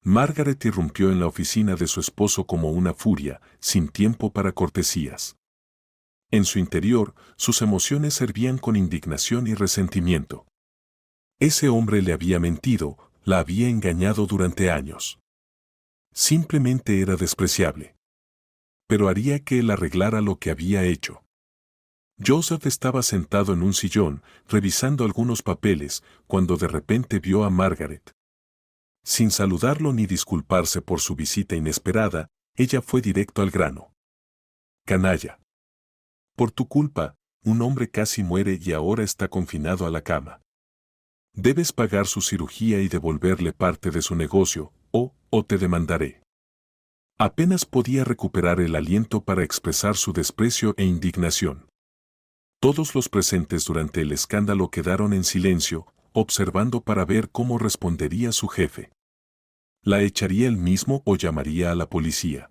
Margaret irrumpió en la oficina de su esposo como una furia, sin tiempo para cortesías. En su interior, sus emociones hervían con indignación y resentimiento. Ese hombre le había mentido, la había engañado durante años. Simplemente era despreciable. Pero haría que él arreglara lo que había hecho. Joseph estaba sentado en un sillón, revisando algunos papeles, cuando de repente vio a Margaret. Sin saludarlo ni disculparse por su visita inesperada, ella fue directo al grano. Canalla. Por tu culpa, un hombre casi muere y ahora está confinado a la cama. Debes pagar su cirugía y devolverle parte de su negocio, o te demandaré. Apenas podía recuperar el aliento para expresar su desprecio e indignación. Todos los presentes durante el escándalo quedaron en silencio, observando para ver cómo respondería su jefe. ¿La echaría él mismo o llamaría a la policía?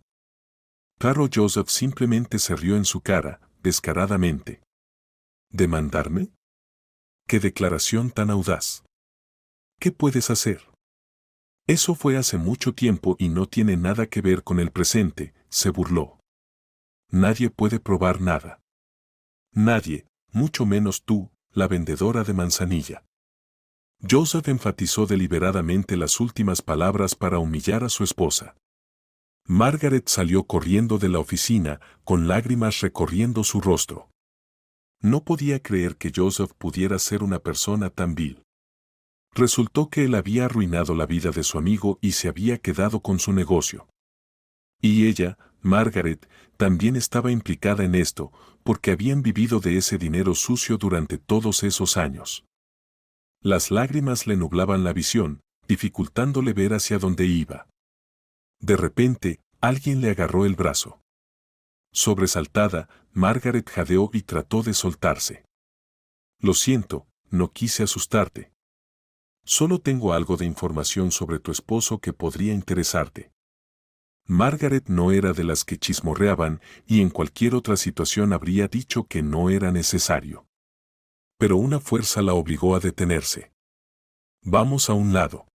Claro, Joseph simplemente se rió en su cara, descaradamente. ¿Demandarme? ¡Qué declaración tan audaz! ¿Qué puedes hacer? Eso fue hace mucho tiempo y no tiene nada que ver con el presente, se burló. Nadie puede probar nada. Nadie, mucho menos tú, la vendedora de manzanilla. Joseph enfatizó deliberadamente las últimas palabras para humillar a su esposa. Margaret salió corriendo de la oficina, con lágrimas recorriendo su rostro. No podía creer que Joseph pudiera ser una persona tan vil. Resultó que él había arruinado la vida de su amigo y se había quedado con su negocio. Y ella, Margaret, también estaba implicada en esto, porque habían vivido de ese dinero sucio durante todos esos años. Las lágrimas le nublaban la visión, dificultándole ver hacia dónde iba. De repente, alguien le agarró el brazo. Sobresaltada, Margaret jadeó y trató de soltarse. Lo siento, no quise asustarte. Solo tengo algo de información sobre tu esposo que podría interesarte. Margaret no era de las que chismorreaban y en cualquier otra situación habría dicho que no era necesario. Pero una fuerza la obligó a detenerse. Vamos a un lado.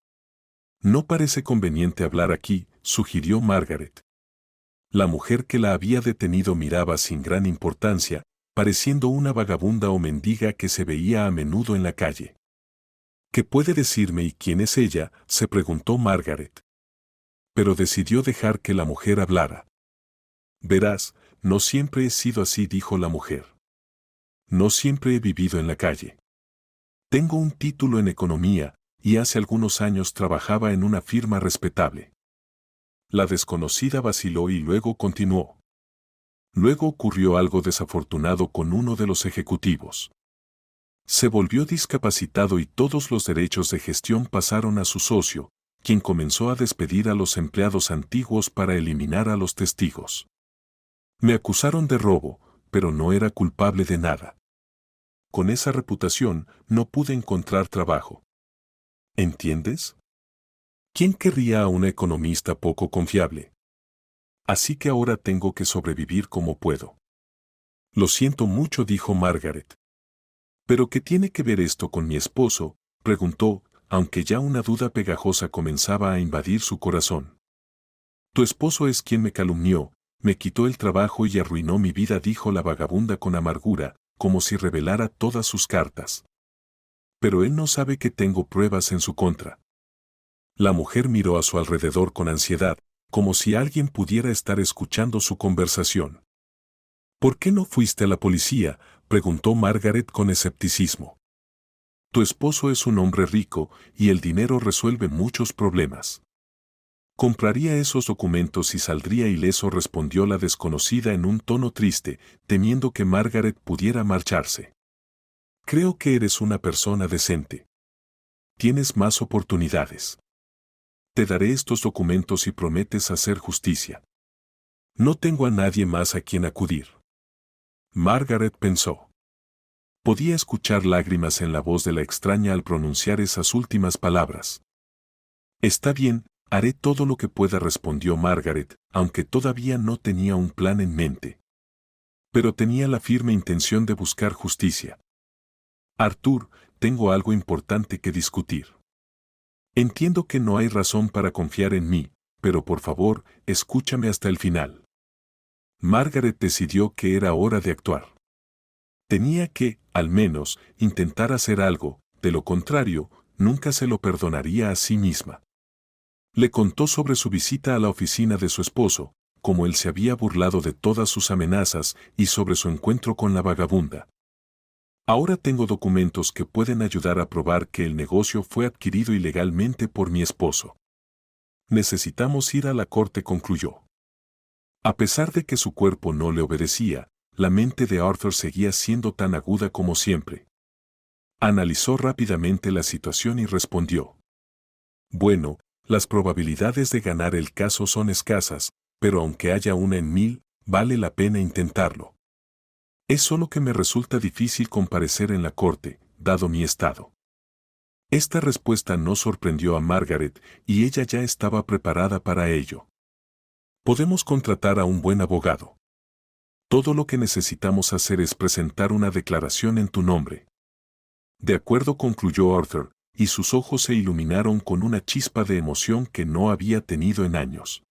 No parece conveniente hablar aquí, sugirió Margaret. La mujer que la había detenido miraba sin gran importancia, pareciendo una vagabunda o mendiga que se veía a menudo en la calle. ¿Qué puede decirme y quién es ella?, se preguntó Margaret. Pero decidió dejar que la mujer hablara. Verás, no siempre he sido así, dijo la mujer. No siempre he vivido en la calle. Tengo un título en economía, y hace algunos años trabajaba en una firma respetable. La desconocida vaciló y luego continuó. Luego ocurrió algo desafortunado con uno de los ejecutivos. Se volvió discapacitado y todos los derechos de gestión pasaron a su socio, quien comenzó a despedir a los empleados antiguos para eliminar a los testigos. Me acusaron de robo, pero no era culpable de nada. Con esa reputación no pude encontrar trabajo. ¿Entiendes? ¿Quién querría a una economista poco confiable? Así que ahora tengo que sobrevivir como puedo. Lo siento mucho, dijo Margaret. ¿Pero qué tiene que ver esto con mi esposo?, preguntó, aunque ya una duda pegajosa comenzaba a invadir su corazón. Tu esposo es quien me calumnió, me quitó el trabajo y arruinó mi vida, dijo la vagabunda con amargura, como si revelara todas sus cartas. Pero él no sabe que tengo pruebas en su contra. La mujer miró a su alrededor con ansiedad, como si alguien pudiera estar escuchando su conversación. ¿Por qué no fuiste a la policía?, preguntó Margaret con escepticismo. Tu esposo es un hombre rico y el dinero resuelve muchos problemas. Compraría esos documentos y saldría ileso, respondió la desconocida en un tono triste, temiendo que Margaret pudiera marcharse. Creo que eres una persona decente. Tienes más oportunidades. Te daré estos documentos y prometes hacer justicia. No tengo a nadie más a quien acudir. Margaret pensó. Podía escuchar lágrimas en la voz de la extraña al pronunciar esas últimas palabras. Está bien, haré todo lo que pueda, respondió Margaret, aunque todavía no tenía un plan en mente. Pero tenía la firme intención de buscar justicia. Arthur, tengo algo importante que discutir. Entiendo que no hay razón para confiar en mí, pero por favor, escúchame hasta el final. Margaret decidió que era hora de actuar. Tenía que, al menos, intentar hacer algo, de lo contrario, nunca se lo perdonaría a sí misma. Le contó sobre su visita a la oficina de su esposo, cómo él se había burlado de todas sus amenazas y sobre su encuentro con la vagabunda. Ahora tengo documentos que pueden ayudar a probar que el negocio fue adquirido ilegalmente por mi esposo. Necesitamos ir a la corte, concluyó. A pesar de que su cuerpo no le obedecía, la mente de Arthur seguía siendo tan aguda como siempre. Analizó rápidamente la situación y respondió. Bueno, las probabilidades de ganar el caso son escasas, pero aunque haya una en 1000, vale la pena intentarlo. Es solo que me resulta difícil comparecer en la corte, dado mi estado. Esta respuesta no sorprendió a Margaret, y ella ya estaba preparada para ello. Podemos contratar a un buen abogado. Todo lo que necesitamos hacer es presentar una declaración en tu nombre. De acuerdo, concluyó Arthur, y sus ojos se iluminaron con una chispa de emoción que no había tenido en años.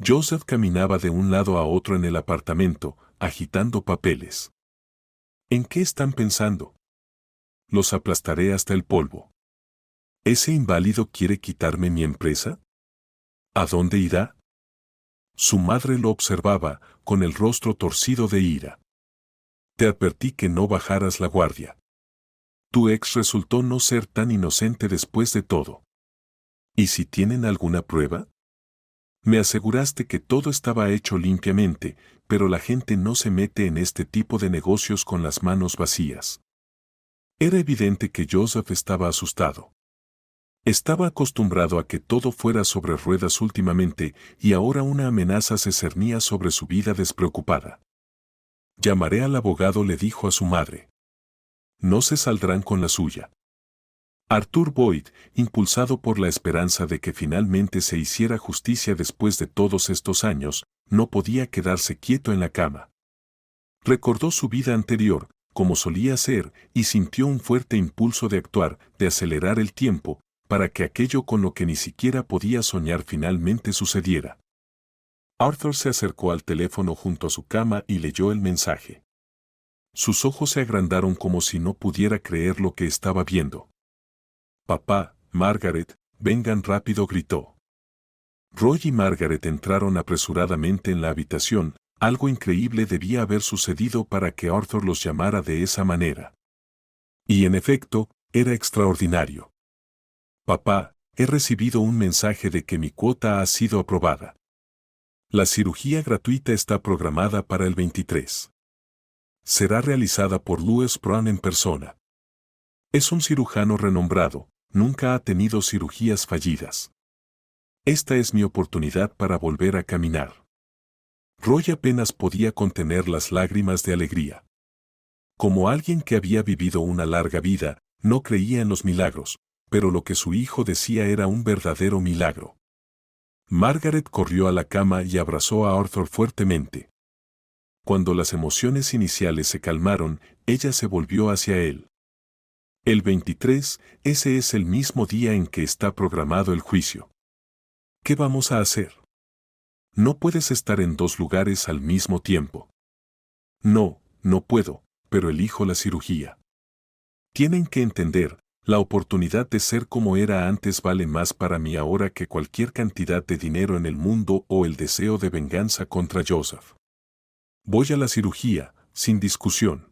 Joseph caminaba de un lado a otro en el apartamento, agitando papeles. ¿En qué están pensando? Los aplastaré hasta el polvo. ¿Ese inválido quiere quitarme mi empresa? ¿A dónde irá? Su madre lo observaba, con el rostro torcido de ira. Te advertí que no bajaras la guardia. Tu ex resultó no ser tan inocente después de todo. ¿Y si tienen alguna prueba? Me aseguraste que todo estaba hecho limpiamente, pero la gente no se mete en este tipo de negocios con las manos vacías. Era evidente que Joseph estaba asustado. Estaba acostumbrado a que todo fuera sobre ruedas últimamente, y ahora una amenaza se cernía sobre su vida despreocupada. Llamaré al abogado, le dijo a su madre. No se saldrán con la suya. Arthur Boyd, impulsado por la esperanza de que finalmente se hiciera justicia después de todos estos años, no podía quedarse quieto en la cama. Recordó su vida anterior, como solía ser, y sintió un fuerte impulso de actuar, de acelerar el tiempo, para que aquello con lo que ni siquiera podía soñar finalmente sucediera. Arthur se acercó al teléfono junto a su cama y leyó el mensaje. Sus ojos se agrandaron como si no pudiera creer lo que estaba viendo. Papá, Margaret, vengan rápido, gritó. Roy y Margaret entraron apresuradamente en la habitación. Algo increíble debía haber sucedido para que Arthur los llamara de esa manera. Y en efecto, era extraordinario. Papá, he recibido un mensaje de que mi cuota ha sido aprobada. La cirugía gratuita está programada para el 23. Será realizada por Louis Brown en persona. Es un cirujano renombrado, nunca ha tenido cirugías fallidas. Esta es mi oportunidad para volver a caminar. Roy apenas podía contener las lágrimas de alegría. Como alguien que había vivido una larga vida, no creía en los milagros, pero lo que su hijo decía era un verdadero milagro. Margaret corrió a la cama y abrazó a Arthur fuertemente. Cuando las emociones iniciales se calmaron, ella se volvió hacia él. El 23, ese es el mismo día en que está programado el juicio. ¿Qué vamos a hacer? No puedes estar en dos lugares al mismo tiempo. No, no puedo, pero elijo la cirugía. Tienen que entender, la oportunidad de ser como era antes vale más para mí ahora que cualquier cantidad de dinero en el mundo o el deseo de venganza contra Joseph. Voy a la cirugía, sin discusión.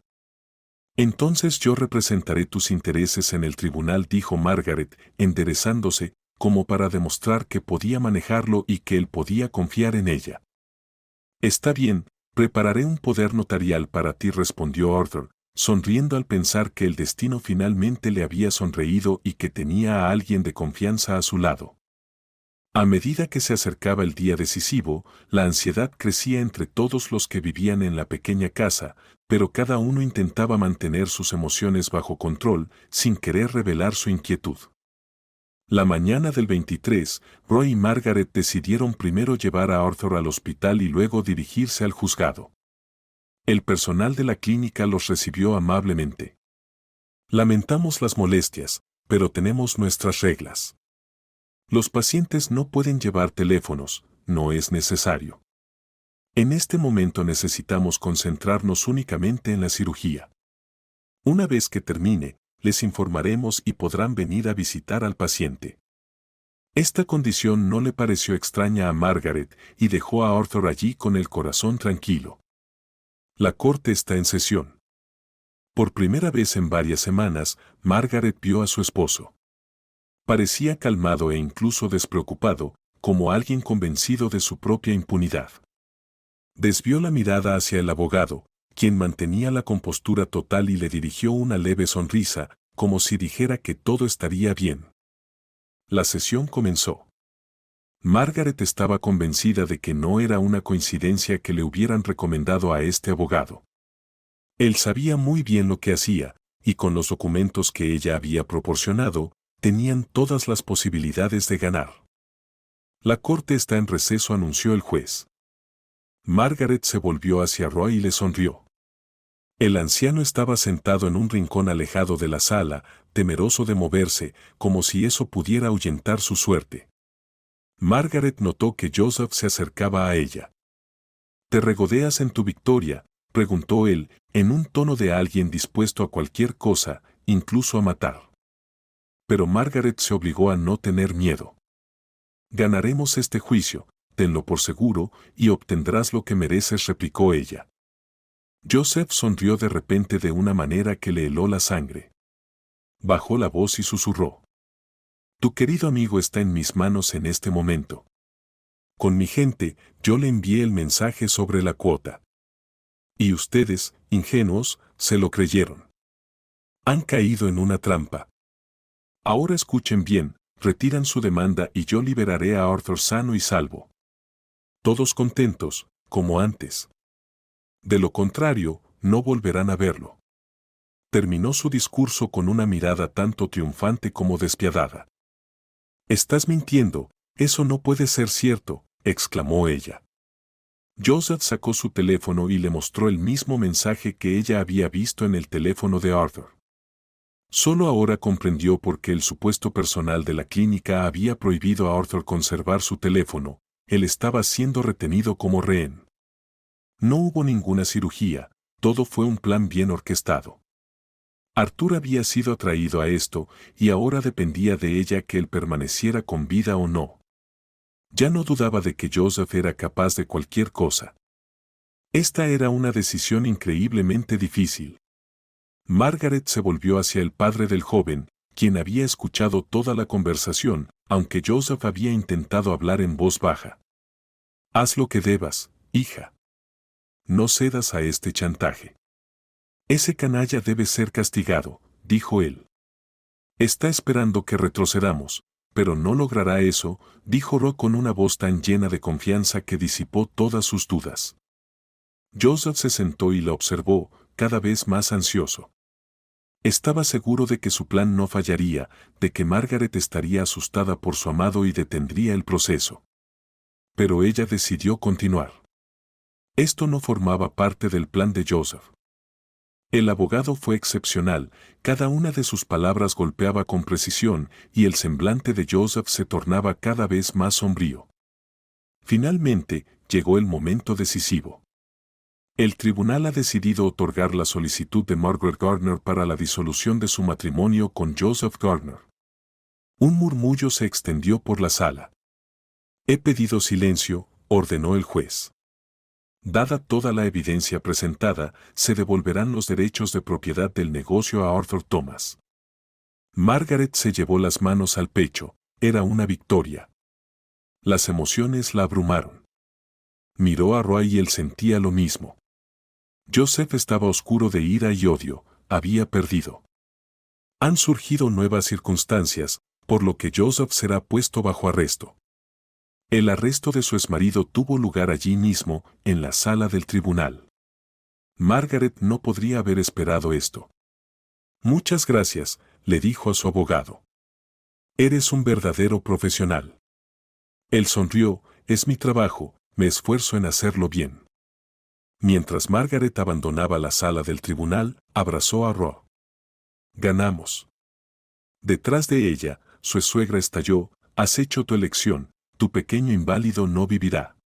Entonces yo representaré tus intereses en el tribunal, dijo Margaret, enderezándose, como para demostrar que podía manejarlo y que él podía confiar en ella. Está bien, prepararé un poder notarial para ti, respondió Arthur, sonriendo al pensar que el destino finalmente le había sonreído y que tenía a alguien de confianza a su lado. A medida que se acercaba el día decisivo, la ansiedad crecía entre todos los que vivían en la pequeña casa, pero cada uno intentaba mantener sus emociones bajo control, sin querer revelar su inquietud. La mañana del 23, Roy y Margaret decidieron primero llevar a Arthur al hospital y luego dirigirse al juzgado. El personal de la clínica los recibió amablemente. Lamentamos las molestias, pero tenemos nuestras reglas. Los pacientes no pueden llevar teléfonos, no es necesario. En este momento necesitamos concentrarnos únicamente en la cirugía. Una vez que termine, les informaremos y podrán venir a visitar al paciente. Esta condición no le pareció extraña a Margaret y dejó a Arthur allí con el corazón tranquilo. La corte está en sesión. Por primera vez en varias semanas, Margaret vio a su esposo. Parecía calmado e incluso despreocupado, como alguien convencido de su propia impunidad. Desvió la mirada hacia el abogado, quien mantenía la compostura total y le dirigió una leve sonrisa, como si dijera que todo estaría bien. La sesión comenzó. Margaret estaba convencida de que no era una coincidencia que le hubieran recomendado a este abogado. Él sabía muy bien lo que hacía, y con los documentos que ella había proporcionado, tenían todas las posibilidades de ganar. La corte está en receso, anunció el juez. Margaret se volvió hacia Roy y le sonrió. El anciano estaba sentado en un rincón alejado de la sala, temeroso de moverse, como si eso pudiera ahuyentar su suerte. Margaret notó que Joseph se acercaba a ella. ¿Te regodeas en tu victoria?, preguntó él, en un tono de alguien dispuesto a cualquier cosa, incluso a matar. Pero Margaret se obligó a no tener miedo. Ganaremos este juicio, tenlo por seguro, y obtendrás lo que mereces, replicó ella. Joseph sonrió de repente de una manera que le heló la sangre. Bajó la voz y susurró. Tu querido amigo está en mis manos en este momento. Con mi gente, yo le envié el mensaje sobre la cuota. Y ustedes, ingenuos, se lo creyeron. Han caído en una trampa. Ahora escuchen bien, retiran su demanda y yo liberaré a Arthur sano y salvo. Todos contentos, como antes. De lo contrario, no volverán a verlo. Terminó su discurso con una mirada tanto triunfante como despiadada. Estás mintiendo, eso no puede ser cierto, exclamó ella. Joseph sacó su teléfono y le mostró el mismo mensaje que ella había visto en el teléfono de Arthur. Solo ahora comprendió por qué el supuesto personal de la clínica había prohibido a Arthur conservar su teléfono. Él estaba siendo retenido como rehén. No hubo ninguna cirugía, todo fue un plan bien orquestado. Arthur había sido atraído a esto y ahora dependía de ella que él permaneciera con vida o no. Ya no dudaba de que Joseph era capaz de cualquier cosa. Esta era una decisión increíblemente difícil. Margaret se volvió hacia el padre del joven, quien había escuchado toda la conversación, aunque Joseph había intentado hablar en voz baja. Haz lo que debas, hija. No cedas a este chantaje. Ese canalla debe ser castigado, dijo él. Está esperando que retrocedamos, pero no logrará eso, dijo Ro con una voz tan llena de confianza que disipó todas sus dudas. Joseph se sentó y la observó, cada vez más ansioso. Estaba seguro de que su plan no fallaría, de que Margaret estaría asustada por su amado y detendría el proceso. Pero ella decidió continuar. Esto no formaba parte del plan de Joseph. El abogado fue excepcional, cada una de sus palabras golpeaba con precisión y el semblante de Joseph se tornaba cada vez más sombrío. Finalmente, llegó el momento decisivo. El tribunal ha decidido otorgar la solicitud de Margaret Gardner para la disolución de su matrimonio con Joseph Gardner. Un murmullo se extendió por la sala. He pedido silencio, ordenó el juez. Dada toda la evidencia presentada, se devolverán los derechos de propiedad del negocio a Arthur Thomas. Margaret se llevó las manos al pecho, era una victoria. Las emociones la abrumaron. Miró a Roy y él sentía lo mismo. Joseph estaba oscuro de ira y odio, había perdido. Han surgido nuevas circunstancias, por lo que Joseph será puesto bajo arresto. El arresto de su exmarido tuvo lugar allí mismo, en la sala del tribunal. Margaret no podría haber esperado esto. Muchas gracias, le dijo a su abogado. Eres un verdadero profesional. Él sonrió, es mi trabajo, me esfuerzo en hacerlo bien. Mientras Margaret abandonaba la sala del tribunal, abrazó a Ro. Ganamos. Detrás de ella, su suegra estalló, has hecho tu elección, tu pequeño inválido no vivirá.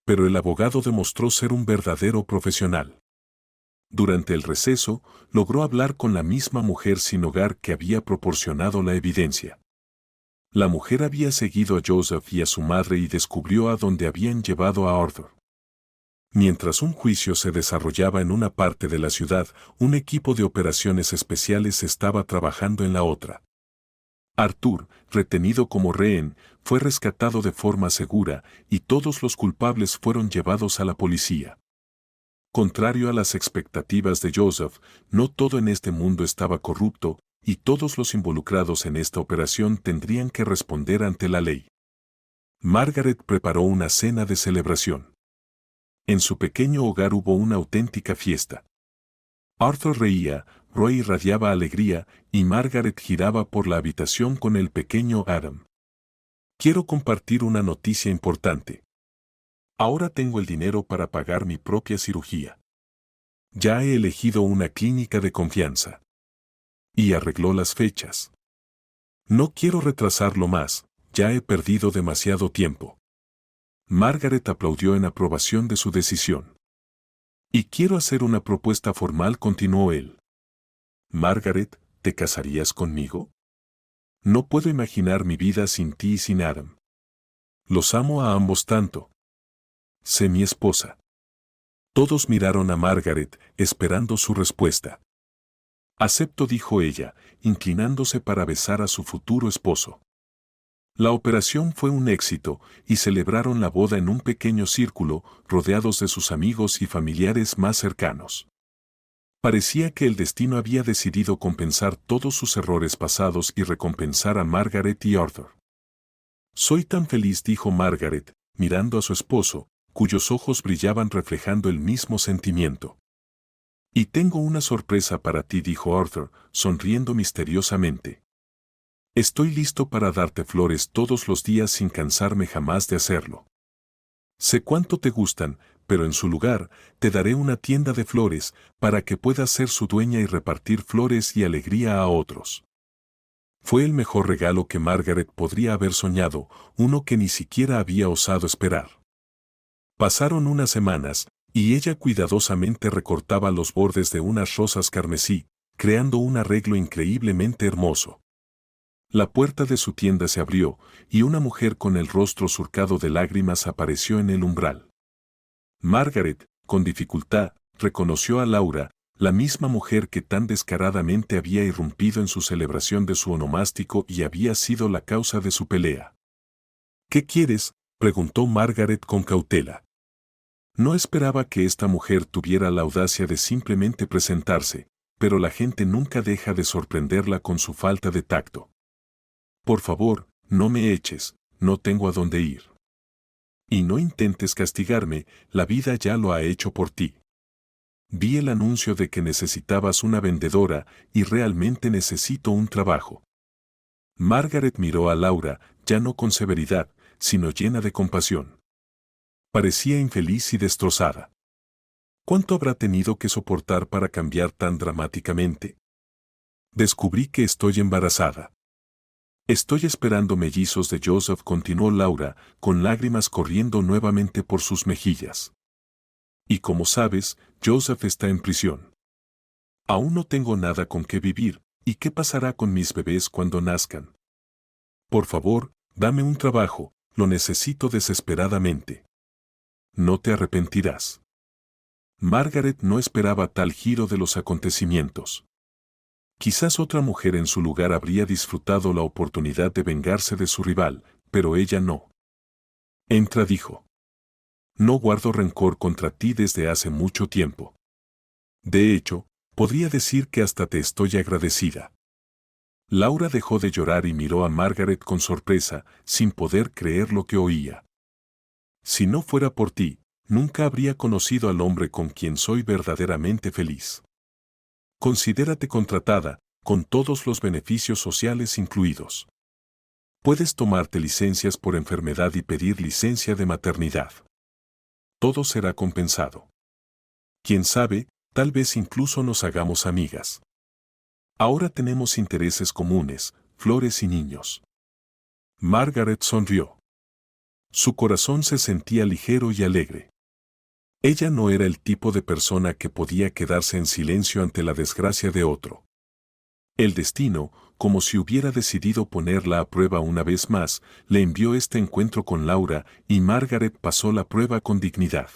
Pero el abogado demostró ser un verdadero profesional. Durante el receso, logró hablar con la misma mujer sin hogar que había proporcionado la evidencia. La mujer había seguido a Joseph y a su madre y descubrió a dónde habían llevado a Arthur. Mientras un juicio se desarrollaba en una parte de la ciudad, un equipo de operaciones especiales estaba trabajando en la otra. Arthur, retenido como rehén, fue rescatado de forma segura y todos los culpables fueron llevados a la policía. Contrario a las expectativas de Joseph, no todo en este mundo estaba corrupto y todos los involucrados en esta operación tendrían que responder ante la ley. Margaret preparó una cena de celebración. En su pequeño hogar hubo una auténtica fiesta. Arthur reía, Roy irradiaba alegría y Margaret giraba por la habitación con el pequeño Adam. Quiero compartir una noticia importante. Ahora tengo el dinero para pagar mi propia cirugía. Ya he elegido una clínica de confianza. Y arregló las fechas. No quiero retrasarlo más, ya he perdido demasiado tiempo. Margaret aplaudió en aprobación de su decisión. Y quiero hacer una propuesta formal, continuó él. Margaret, ¿te casarías conmigo? No puedo imaginar mi vida sin ti y sin Adam. Los amo a ambos tanto. Sé mi esposa. Todos miraron a Margaret, esperando su respuesta. Acepto, dijo ella, inclinándose para besar a su futuro esposo. La operación fue un éxito y celebraron la boda en un pequeño círculo, rodeados de sus amigos y familiares más cercanos. Parecía que el destino había decidido compensar todos sus errores pasados y recompensar a Margaret y Arthur. Soy tan feliz, dijo Margaret, mirando a su esposo, cuyos ojos brillaban reflejando el mismo sentimiento. Y tengo una sorpresa para ti, dijo Arthur, sonriendo misteriosamente. Estoy listo para darte flores todos los días sin cansarme jamás de hacerlo. Sé cuánto te gustan, pero en su lugar, te daré una tienda de flores, para que puedas ser su dueña y repartir flores y alegría a otros. Fue el mejor regalo que Margaret podría haber soñado, uno que ni siquiera había osado esperar. Pasaron unas semanas, y ella cuidadosamente recortaba los bordes de unas rosas carmesí, creando un arreglo increíblemente hermoso. La puerta de su tienda se abrió, y una mujer con el rostro surcado de lágrimas apareció en el umbral. Margaret, con dificultad, reconoció a Laura, la misma mujer que tan descaradamente había irrumpido en su celebración de su onomástico y había sido la causa de su pelea. ¿Qué quieres?, preguntó Margaret con cautela. No esperaba que esta mujer tuviera la audacia de simplemente presentarse, pero la gente nunca deja de sorprenderla con su falta de tacto. Por favor, no me eches, no tengo a dónde ir. Y no intentes castigarme, la vida ya lo ha hecho por ti. Vi el anuncio de que necesitabas una vendedora y realmente necesito un trabajo. Margaret miró a Laura, ya no con severidad, sino llena de compasión. Parecía infeliz y destrozada. ¿Cuánto habrá tenido que soportar para cambiar tan dramáticamente? Descubrí que estoy embarazada. Estoy esperando mellizos de Joseph, continuó Laura, con lágrimas corriendo nuevamente por sus mejillas. Y como sabes, Joseph está en prisión. Aún no tengo nada con qué vivir, ¿y qué pasará con mis bebés cuando nazcan? Por favor, dame un trabajo, lo necesito desesperadamente. No te arrepentirás. Margaret no esperaba tal giro de los acontecimientos. Quizás otra mujer en su lugar habría disfrutado la oportunidad de vengarse de su rival, pero ella no. Entra, dijo. No guardo rencor contra ti desde hace mucho tiempo. De hecho, podría decir que hasta te estoy agradecida. Laura dejó de llorar y miró a Margaret con sorpresa, sin poder creer lo que oía. Si no fuera por ti, nunca habría conocido al hombre con quien soy verdaderamente feliz. Considérate contratada, con todos los beneficios sociales incluidos. Puedes tomarte licencias por enfermedad y pedir licencia de maternidad. Todo será compensado. Quién sabe, tal vez incluso nos hagamos amigas. Ahora tenemos intereses comunes, flores y niños. Margaret sonrió. Su corazón se sentía ligero y alegre. Ella no era el tipo de persona que podía quedarse en silencio ante la desgracia de otro. El destino, como si hubiera decidido ponerla a prueba una vez más, le envió este encuentro con Laura y Margaret pasó la prueba con dignidad.